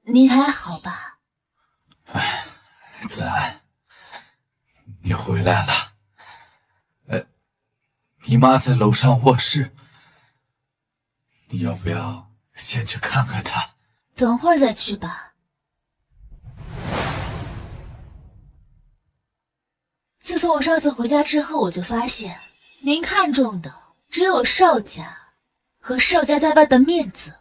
Speaker 2: 您还好吧？
Speaker 5: 哎，子安，你回来了。你妈在楼上卧室，你要不要先去看看她？
Speaker 2: 等会儿再去吧。自从我上次回家之后，我就发现您看重的只有邵家和邵家在外的面子。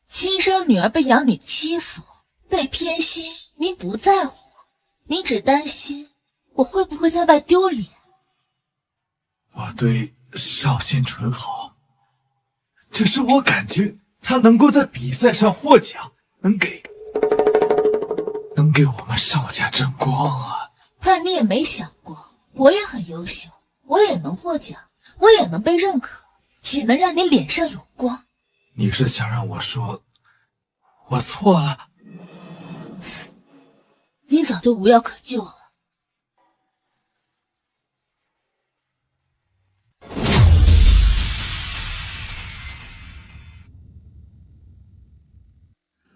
Speaker 2: 亲生女儿被养女欺负，被偏心，您不在乎，您只担心我会不会在外丢脸。
Speaker 5: 我对邵新纯好，只是我感觉他能够在比赛上获奖，能给我们邵家争光啊！
Speaker 2: 但你也没想过，我也很优秀，我也能获奖，我也能被认可，也能让你脸上有光。
Speaker 5: 你是想让我说我错了？
Speaker 2: 你早就无药可救了。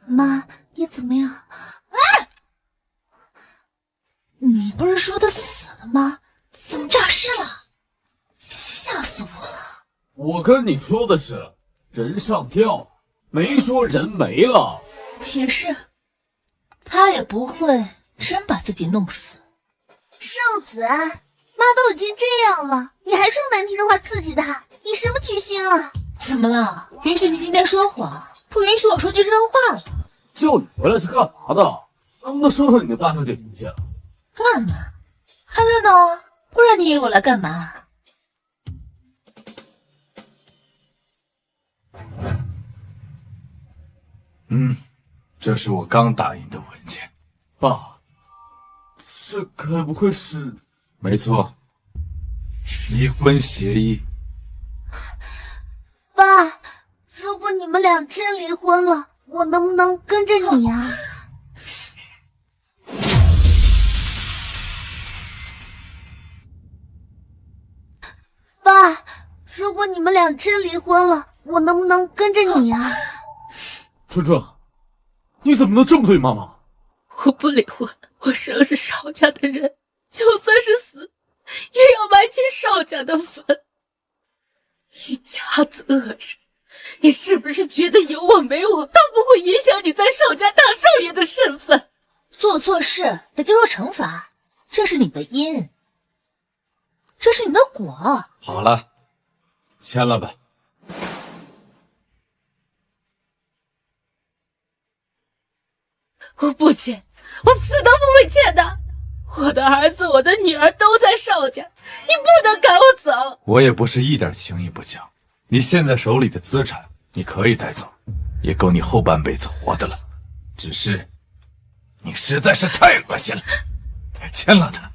Speaker 1: 妈，你怎么样？
Speaker 2: 你不是说他死了吗？怎么诈尸了？吓死我了！
Speaker 6: 我跟你说的是人上吊，没说人没了。
Speaker 2: 也是，他也不会真把自己弄死。
Speaker 1: 瘦子，妈都已经这样了，你还说难听的话刺激他，你什么居心啊？
Speaker 2: 怎么了？允许你天天说谎，不允许我出去扔话了？
Speaker 6: 叫你回来是干嘛的？能不能说说你的大小姐意见？
Speaker 2: 干嘛？看热闹啊！不然你以为我来干嘛？
Speaker 5: 这是我刚打印的文件。
Speaker 6: 爸，这该不会是……
Speaker 5: 没错，离婚协议。
Speaker 1: 爸，如果你们俩真离婚了，我能不能跟着你啊？果你们俩真离婚了，我能不能跟着你啊？
Speaker 6: 春春，你怎么能这么对妈妈？
Speaker 4: 我不离婚，我生是邵家的人，就算是死，也要埋进邵家的坟。一家子恶人，你是不是觉得有我没我都不会影响你在邵家大少爷的身份？
Speaker 2: 做错事得接受惩罚，这是你的因，这是你的果。
Speaker 5: 好了，签了吧。
Speaker 4: 我不签，我死都不会签的。我的儿子，我的女儿都在邵家，你不能赶我走。
Speaker 5: 我也不是一点情义不讲，你现在手里的资产你可以带走，也够你后半辈子活的了。只是你实在是太恶心了，签了它，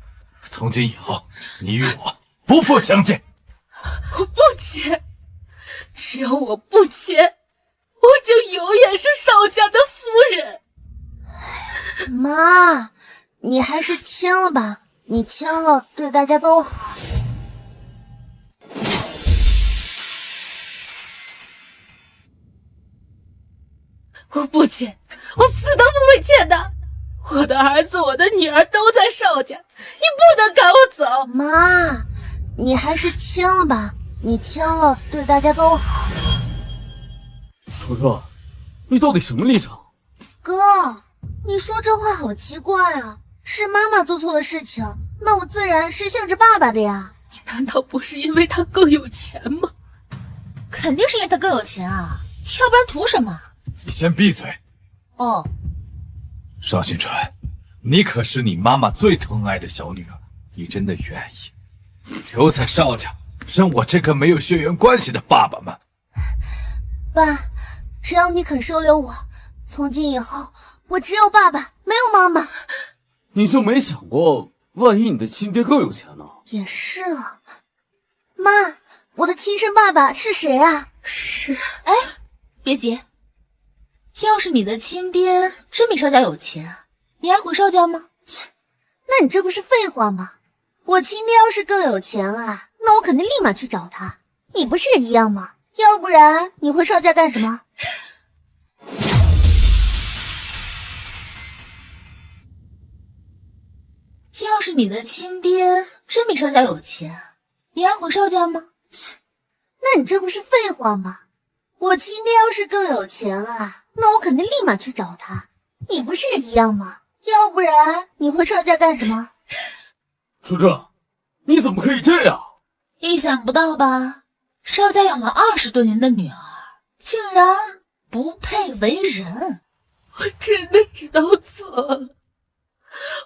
Speaker 5: 从今以后你与我不复相见。
Speaker 4: 我不签，只要我不签，我就永远是邵家的夫人。
Speaker 1: 妈，你还是签了吧，你签了对大家都好。
Speaker 4: 我不签，我死都不会签的。我的儿子，我的女儿都在邵家，你不能赶我走。
Speaker 1: 妈，你还是签了吧，你签了对大家都好。
Speaker 6: 春春，你到底什么立场？
Speaker 1: 哥，你说这话好奇怪啊！是妈妈做错了事情，那我自然是向着爸爸的呀。
Speaker 4: 你难道不是因为他更有钱吗？
Speaker 2: 肯定是因为他更有钱啊，要不然图什么？
Speaker 5: 你先闭嘴。
Speaker 2: 哦，
Speaker 5: 邵新川，你可是你妈妈最疼爱的小女儿，你真的愿意留在邵家，生我这个没有血缘关系的爸爸吗？
Speaker 1: 爸，只要你肯收留我，从今以后我只有爸爸，没有妈妈。
Speaker 6: 你就没想过，万一你的亲爹更有钱呢？
Speaker 1: 也是啊。妈，我的亲生爸爸是谁啊？
Speaker 2: 哎，别急，要是你的亲爹真比邵家有钱，你还回邵家吗？
Speaker 1: 切，那你这不是废话吗？我亲爹要是更有钱啊，那我肯定立马去找他。你不是也一样吗？要不然你回邵家干什么？
Speaker 2: 要是你的亲爹真比邵家有钱，你还回邵家吗？
Speaker 1: 切，那你这不是废话吗？我亲爹要是更有钱啊，那我肯定立马去找他。你不是也一样吗？要不然你回邵家干什么？
Speaker 6: 春春，你怎么可以这样？
Speaker 2: 意想不到吧？邵家养了20多年的女儿，竟然不配为人。
Speaker 4: 我真的知道错了，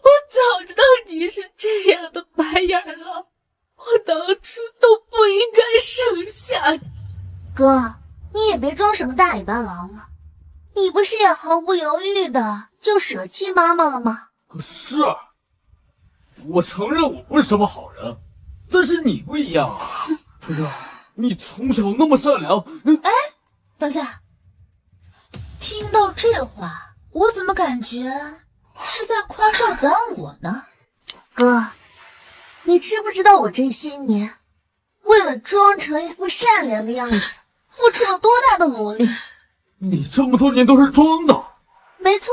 Speaker 4: 我早知道你是这样的白眼狼，我当初都不应该生下你。
Speaker 1: 哥，你也别装什么大尾巴狼了，你不是也毫不犹豫的就舍弃妈妈了吗？
Speaker 6: 是，我承认我不是什么好人，但是你不一样啊，春春，你从小那么善良。
Speaker 2: 哎，等下，听到这话，我怎么感觉是在夸邵子安我呢？
Speaker 1: 哥，你知不知道我这些年为了装成一副善良的样子，付出了多大的努力？
Speaker 6: 你这么多年都是装的。
Speaker 1: 没错，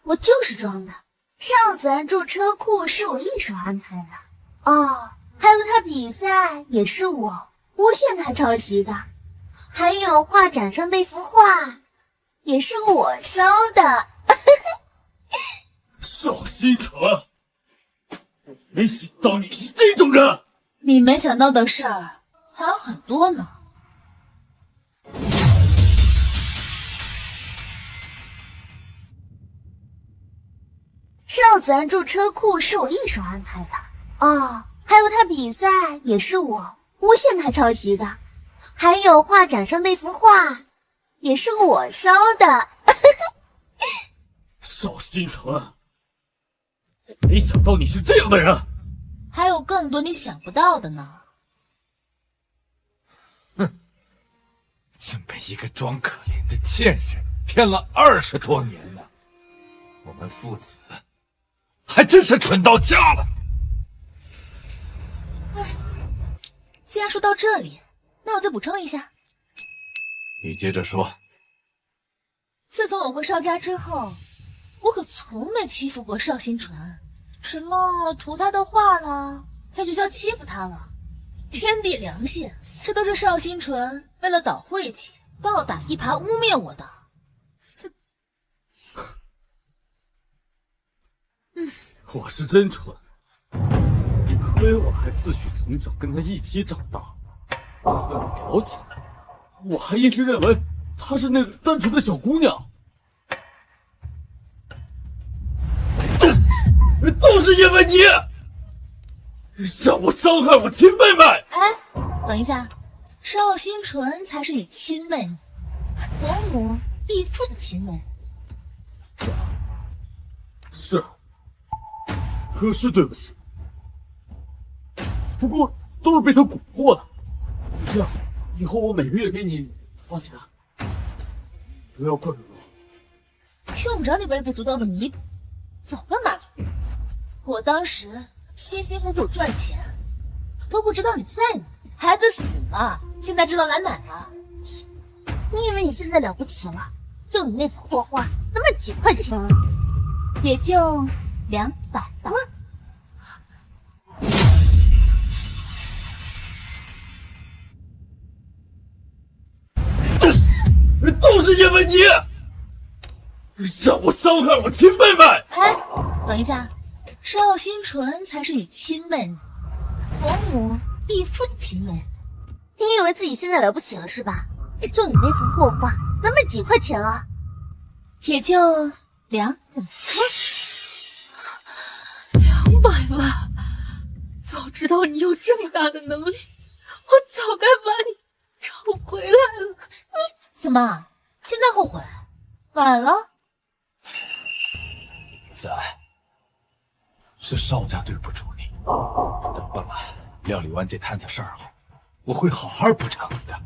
Speaker 1: 我就是装的。邵子安住车库是我一手安排的，哦，还有他比赛也是我诬陷他抄袭的，还有画展上那幅画也是我烧的。
Speaker 6: 邵新纯，我没想到你是这种人。
Speaker 2: 你没想到的事儿还有很多呢。
Speaker 1: 邵子安住车库是我一手安排的，哦，还有他比赛也是我诬陷他抄袭的，还有画展上那幅画也是我烧的。
Speaker 6: 邵新纯，我没想到你是这样的人。
Speaker 2: 还有更多你想不到的呢。
Speaker 5: 哼，竟被一个装可怜的贱人骗了20多年了，我们父子还真是蠢到家了。
Speaker 2: 既然说到这里，那我再补充一下，
Speaker 5: 你接着说。
Speaker 2: 自从我回邵家之后，我可从没欺负过邵新纯，什么图他的画了，在学校欺负他了，天地良心，这都是邵新纯为了倒晦气，倒打一耙污蔑我的。
Speaker 6: 我是真蠢，不亏我还自诩从小跟他一起长大，和你了解，我还一直认为她是那个单纯的小姑娘。都是因为你，让我伤害我亲妹妹。
Speaker 2: 哎，等一下，邵新纯才是你亲妹妹，伯母必父的亲妹妹。
Speaker 6: 是，可是对不起，不过都是被他蛊惑的。这样，以后我每个月给你发钱，不要怪我。
Speaker 2: 用不着你微不足道的弥补，早干嘛去？我当时辛辛苦苦赚钱，都不知道你在哪。孩子死了，现在知道来奶了。
Speaker 1: 你以为你现在了不起了？就你那幅破画，那么几块钱，
Speaker 2: 也就200吧。
Speaker 6: 都是因为你，让我伤害我亲妹妹。
Speaker 2: 哎，等一下，邵新纯才是你亲妹妹，伯母必父的亲妹妹。
Speaker 1: 你以为自己现在了不起了是吧？就你那幅破画，那么几块钱啊，
Speaker 2: 也就200。
Speaker 4: 200万！早知道你有这么大的能力，我早该把你找回来了。
Speaker 2: 你怎么现在后悔？晚了。
Speaker 5: 子安，是邵家对不住你。等爸爸料理完这摊子事儿后，我会好好补偿你的。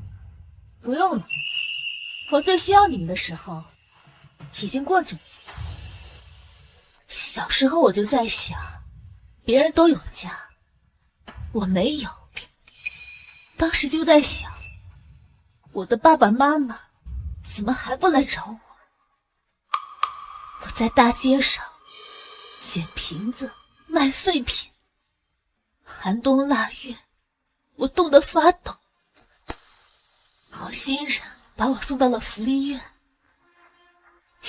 Speaker 2: 不用了，我最需要你们的时候已经过去了。小时候我就在想，别人都有家，我没有。当时就在想，我的爸爸妈妈怎么还不来找我？我在大街上捡瓶子卖废品，寒冬腊月，我冻得发抖。好心人把我送到了福利院，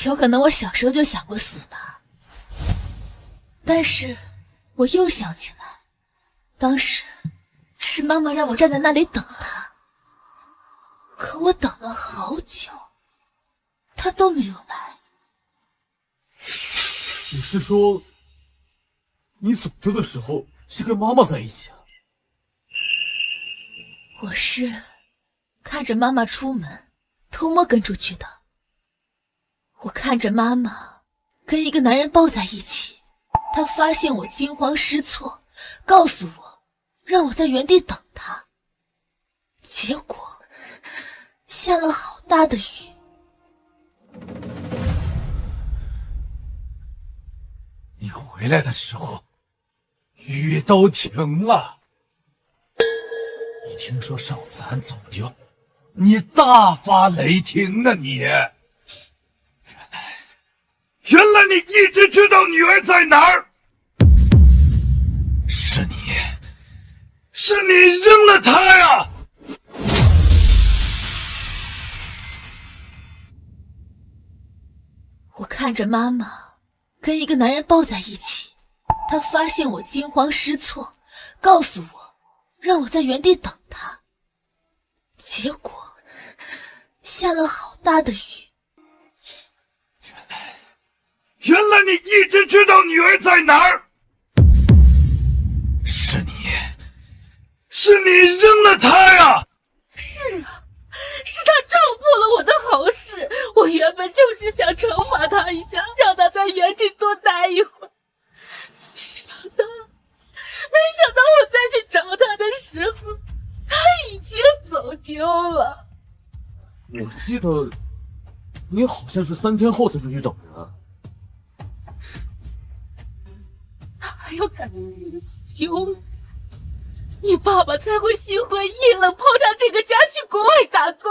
Speaker 2: 有可能我小时候就想过死吧。但是我又想起来，当时是妈妈让我站在那里等她，可我等了好久，她都没有来。
Speaker 6: 你是说，你走着的时候是跟妈妈在一起啊？
Speaker 2: 我是看着妈妈出门，偷摸跟出去的。我看着妈妈跟一个男人抱在一起，她发现我惊慌失措，告诉我让我在原地等她。结果下了好大的雨。
Speaker 5: 你回来的时候，雨都停了。你听说邵子安走丢，你大发雷霆啊你！原来你一直知道女儿在哪儿，是你扔了她呀！
Speaker 2: 我看着妈妈跟一个男人抱在一起，她发现我惊慌失措，告诉我让我在原地等她。结果下了好大的雨。
Speaker 5: 原来你一直知道女儿在哪儿，是你扔了她呀！
Speaker 4: 是啊，是他撞破了我的好事。我原本就是想惩罚他一下，让他在原地多待一会儿。没想到我再去找他的时候，他已经走丢了。
Speaker 6: 我记得你好像是3天后才出去找人。
Speaker 4: 他还要赶自己走丢，你爸爸才会心灰意冷，抛下这个家去国外打工，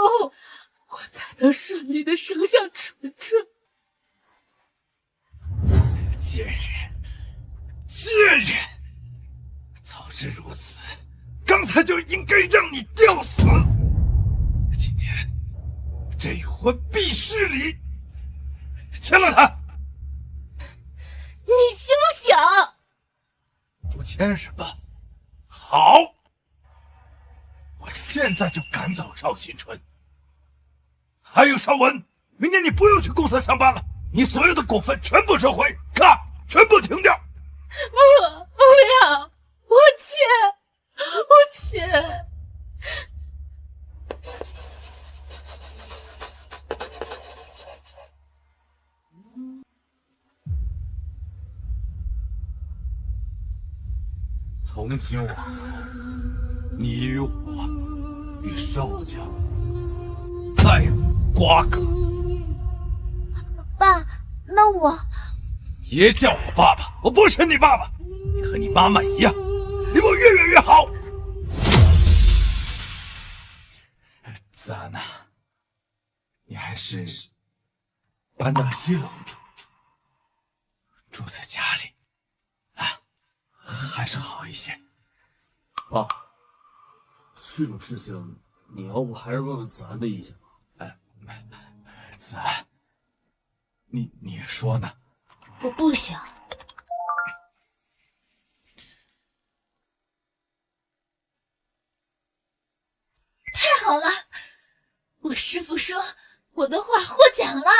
Speaker 4: 我才能顺利的生下纯纯。
Speaker 5: 贱人，贱人！早知如此，刚才就应该让你吊死。今天这婚必失礼，签了他。
Speaker 4: 你休想！
Speaker 5: 不签是吧？好，我现在就赶走邵新春。还有邵文，明天你不用去公司上班了，你所有的股份全部收回，咔，全部停掉。
Speaker 4: 不要，我签。
Speaker 5: 从今往后，你与我与邵家再无瓜葛。
Speaker 1: 爸，那我……
Speaker 5: 别叫我爸爸，我不是你爸爸，你和你妈妈一样，离我越远越好。子安呐，你还是搬到1楼住在家里啊，还是好一些。
Speaker 6: 爸，这种事情你要不还是问问子安的意见吧。
Speaker 5: 子安，你说呢？
Speaker 2: 我不想。太好了，我师父说我的画获奖了。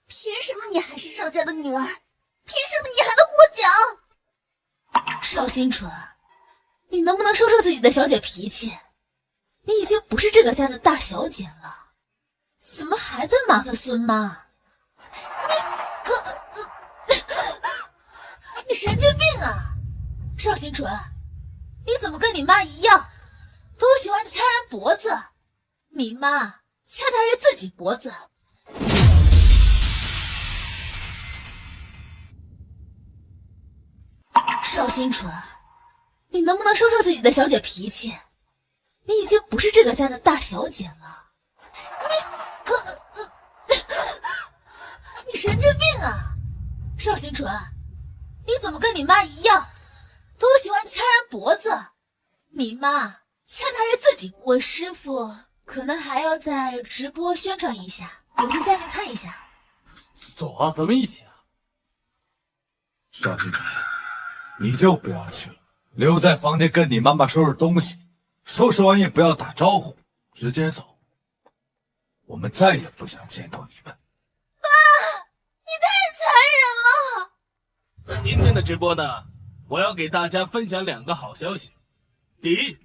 Speaker 1: 凭什么你还是邵家的女儿？凭什么你还能获奖？
Speaker 2: 邵新纯，你能不能收收自己的小姐脾气？你已经不是这个家的大小姐了，怎么还在麻烦孙妈？你神经病啊！邵新纯，你怎么跟你妈一样，都喜欢掐人脖子？你妈掐的还是自己脖子。邵新纯，你能不能收收自己的小姐脾气？你已经不是这个家的大小姐了。你神经病啊！邵新纯，你怎么跟你妈一样，都喜欢掐人脖子？你妈掐的还是自己。我师父可能还要在直播宣传一下，我先下去看一下。
Speaker 6: 走啊，咱们一起啊。
Speaker 5: 邵新纯，你就不要去了，留在房间跟你妈妈收拾东西，收拾完也不要打招呼，直接走。我们再也不想见到你们。
Speaker 1: 爸，你太残忍了！
Speaker 8: 那今天的直播呢，我要给大家分享2个好消息。第一，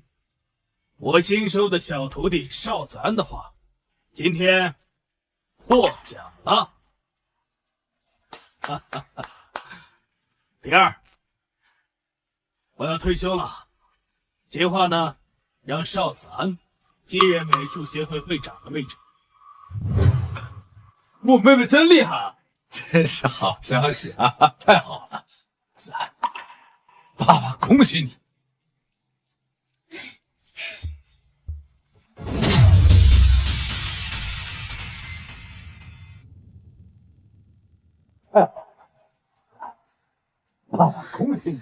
Speaker 8: 我新收的小徒弟邵子安的画，今天获奖了。第二，我要退休了，计划呢，让邵子安接任美术协会会长的位置。
Speaker 6: 我妹妹真厉害啊！
Speaker 5: 真是好消息啊！太好了，子安，爸爸恭喜你。爸爸恭喜你。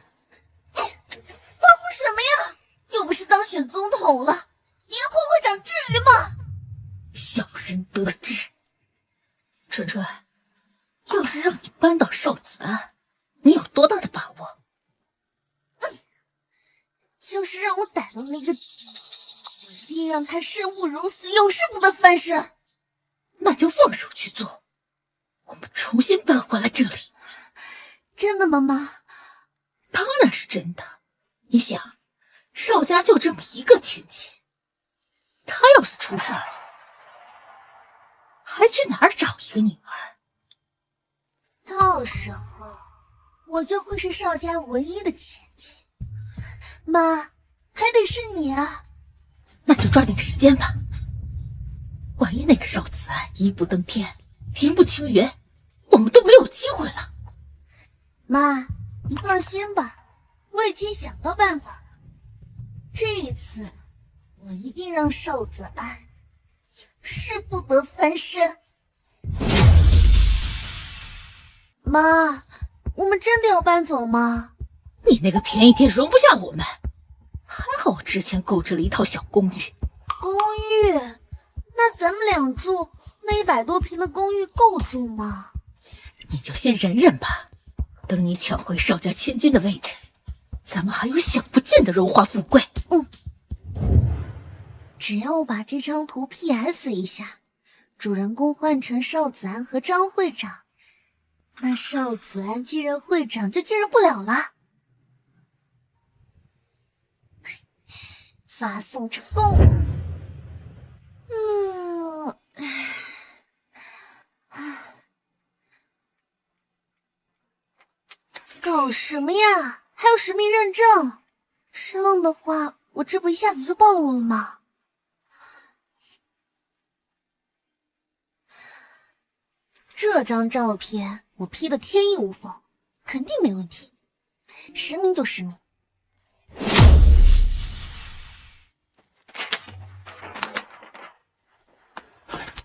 Speaker 1: 帮我什么呀？又不是当选总统了，一个破会长至于吗？
Speaker 4: 小人得志。纯纯，要是让你扳倒邵子安，你有多大的把握？
Speaker 1: 要是让我逮到那个，我一定让他生不如死，永世不得翻身。
Speaker 4: 那就放手去做，我们重新搬回来这里。
Speaker 1: 真的吗，妈？
Speaker 4: 当然是真的。你想，邵家就这么一个亲戚，他要是出事儿了，还去哪儿找一个女儿？
Speaker 1: 到时候我就会是邵家唯一的亲戚。妈，还得是你啊！
Speaker 4: 那就抓紧时间吧。万一那个邵子安一步登天，平步青云，我们都没有机会了。
Speaker 1: 妈，你放心吧，我已经想到办法了。这一次，我一定让邵子安誓不得翻身。妈，我们真的要搬走吗？
Speaker 4: 你那个便宜店容不下我们，还好我之前购置了一套小公寓。
Speaker 1: 公寓？那咱们俩住那100多平的公寓够住吗？
Speaker 4: 你就先忍忍吧，等你抢回邵家千金的位置，咱们还有享不尽的荣华富贵。
Speaker 1: 只要我把这张图 PS 一下，主人公换成邵子安和张会长，那邵子安继任会长就继任不了了。发送成功。搞什么呀？还有实名认证？这样的话，我这不一下子就暴露了吗？这张照片我 P 的天衣无缝，肯定没问题。实名就实名。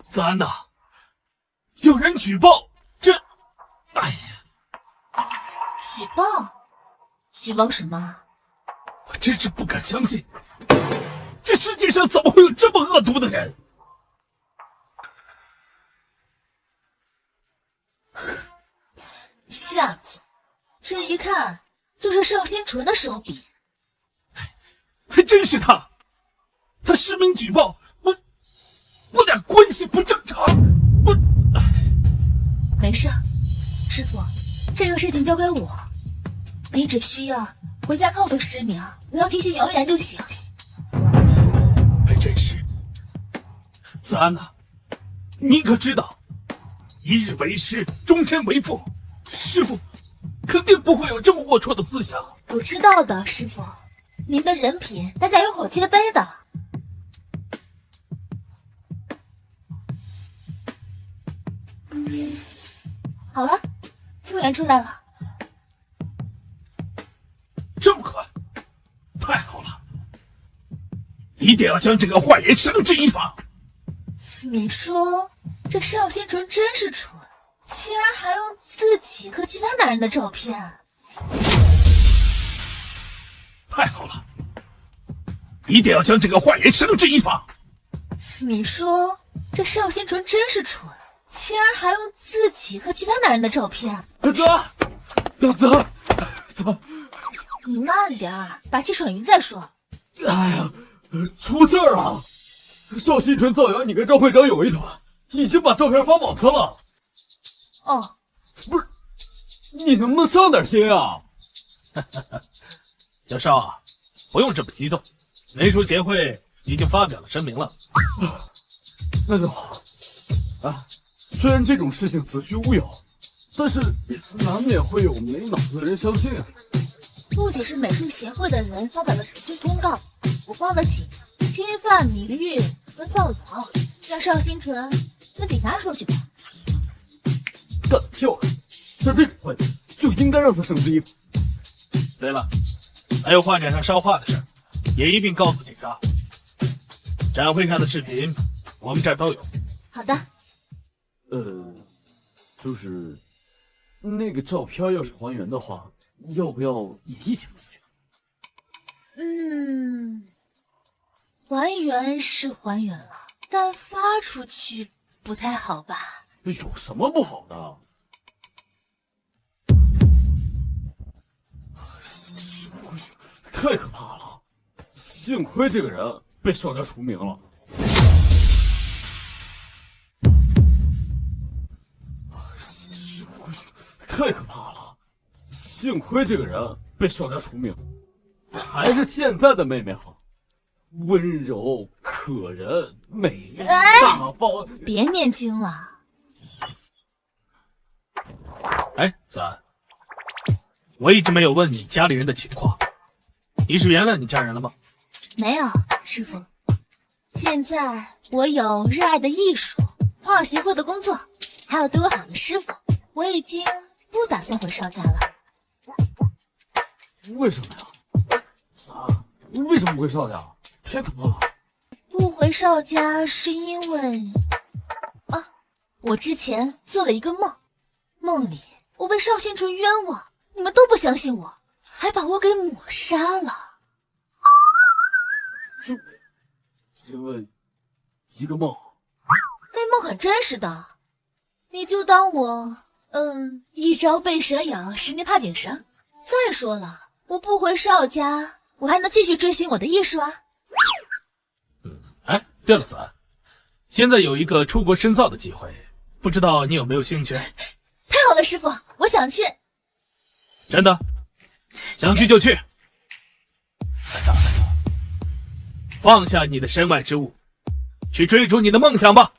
Speaker 8: 子安呐，有人举报，这，哎呀，
Speaker 2: 举报？举报什么？
Speaker 8: 我真是不敢相信，这世界上怎么会有这么恶毒的人？
Speaker 2: 下作，这一看就是邵新纯的手笔。
Speaker 8: 还真是他，他实名举报，我俩关系不正常，
Speaker 2: 没事，师傅，这个事情交给我，你只需要回家告诉师娘，不要听信谣言就行。
Speaker 8: 还真是，子安呐，你可知道，一日为师，终身为父，师傅肯定不会有这么龌龊的思想。
Speaker 2: 我知道的，师傅，您的人品大家有口皆碑的。好了，复原出来了。
Speaker 8: 这么快，太好了！一定要将这个坏人绳之以法。
Speaker 2: 你说这邵新纯真是蠢，竟然还用自己和其他男人的照片。
Speaker 8: 太好了，一定要将这个坏人绳之以法。
Speaker 2: 你说这邵新纯真是蠢，竟然还用自己和其他男人的照片。
Speaker 6: 子，
Speaker 2: 你慢点儿，把气喘匀再说。
Speaker 6: 哎呀，出事儿了！邵新纯造谣你跟张会长有一腿，已经把照片发网上了。
Speaker 2: 哦，
Speaker 6: 不是，你能不能上点心啊？
Speaker 8: 小邵啊，不用这么激动，没出协会已经发表了声明了。
Speaker 6: 那就好。啊，虽然这种事情子虚乌有，但是难免会有没脑子的人相信啊。
Speaker 2: 不仅是美术协会的人发表了澄清通告，我报了警，侵犯名誉和造谣，让邵新纯跟警察说去吧。
Speaker 6: 干得漂亮！像这种坏人就应该让他绳之以法。
Speaker 8: 对了，还有画展上烧画的事儿，也一并告诉警察。展会上的视频，我们这儿都有。
Speaker 2: 好的。
Speaker 6: 就是那个照片要是还原的话，要不要也一起发出去？
Speaker 2: 还原是还原了，但发出去不太好吧？
Speaker 6: 有什么不好的？太可怕了！幸亏这个人被邵家除名了。太可怕了！幸亏这个人被邵家除名，还是现在的妹妹好，温柔可人、美丽大方。
Speaker 2: 别念经了。
Speaker 8: 哎，子安，我一直没有问你家里人的情况，你是原谅你家人了吗？
Speaker 2: 没有，师傅。现在我有热爱的艺术、画协会的工作，还有对我好的师傅，我已经不打算回邵家了。
Speaker 6: 为什么呀？你为什么不回邵家？天怎么了？
Speaker 2: 不回邵家是因为我之前做了一个梦，梦里我被邵星辰冤枉，你们都不相信我，还把我给抹杀了。
Speaker 6: 就因为一个梦？
Speaker 2: 那梦很真实的，你就当我一朝被蛇咬，10年怕井绳。再说了，我不回邵家，我还能继续追寻我的艺术啊。
Speaker 8: 哎，对了，子安，现在有一个出国深造的机会，不知道你有没有兴趣？
Speaker 2: 太好了，师傅，我想去。
Speaker 8: 真的？想去就去。来走，放下你的身外之物，去追逐你的梦想吧。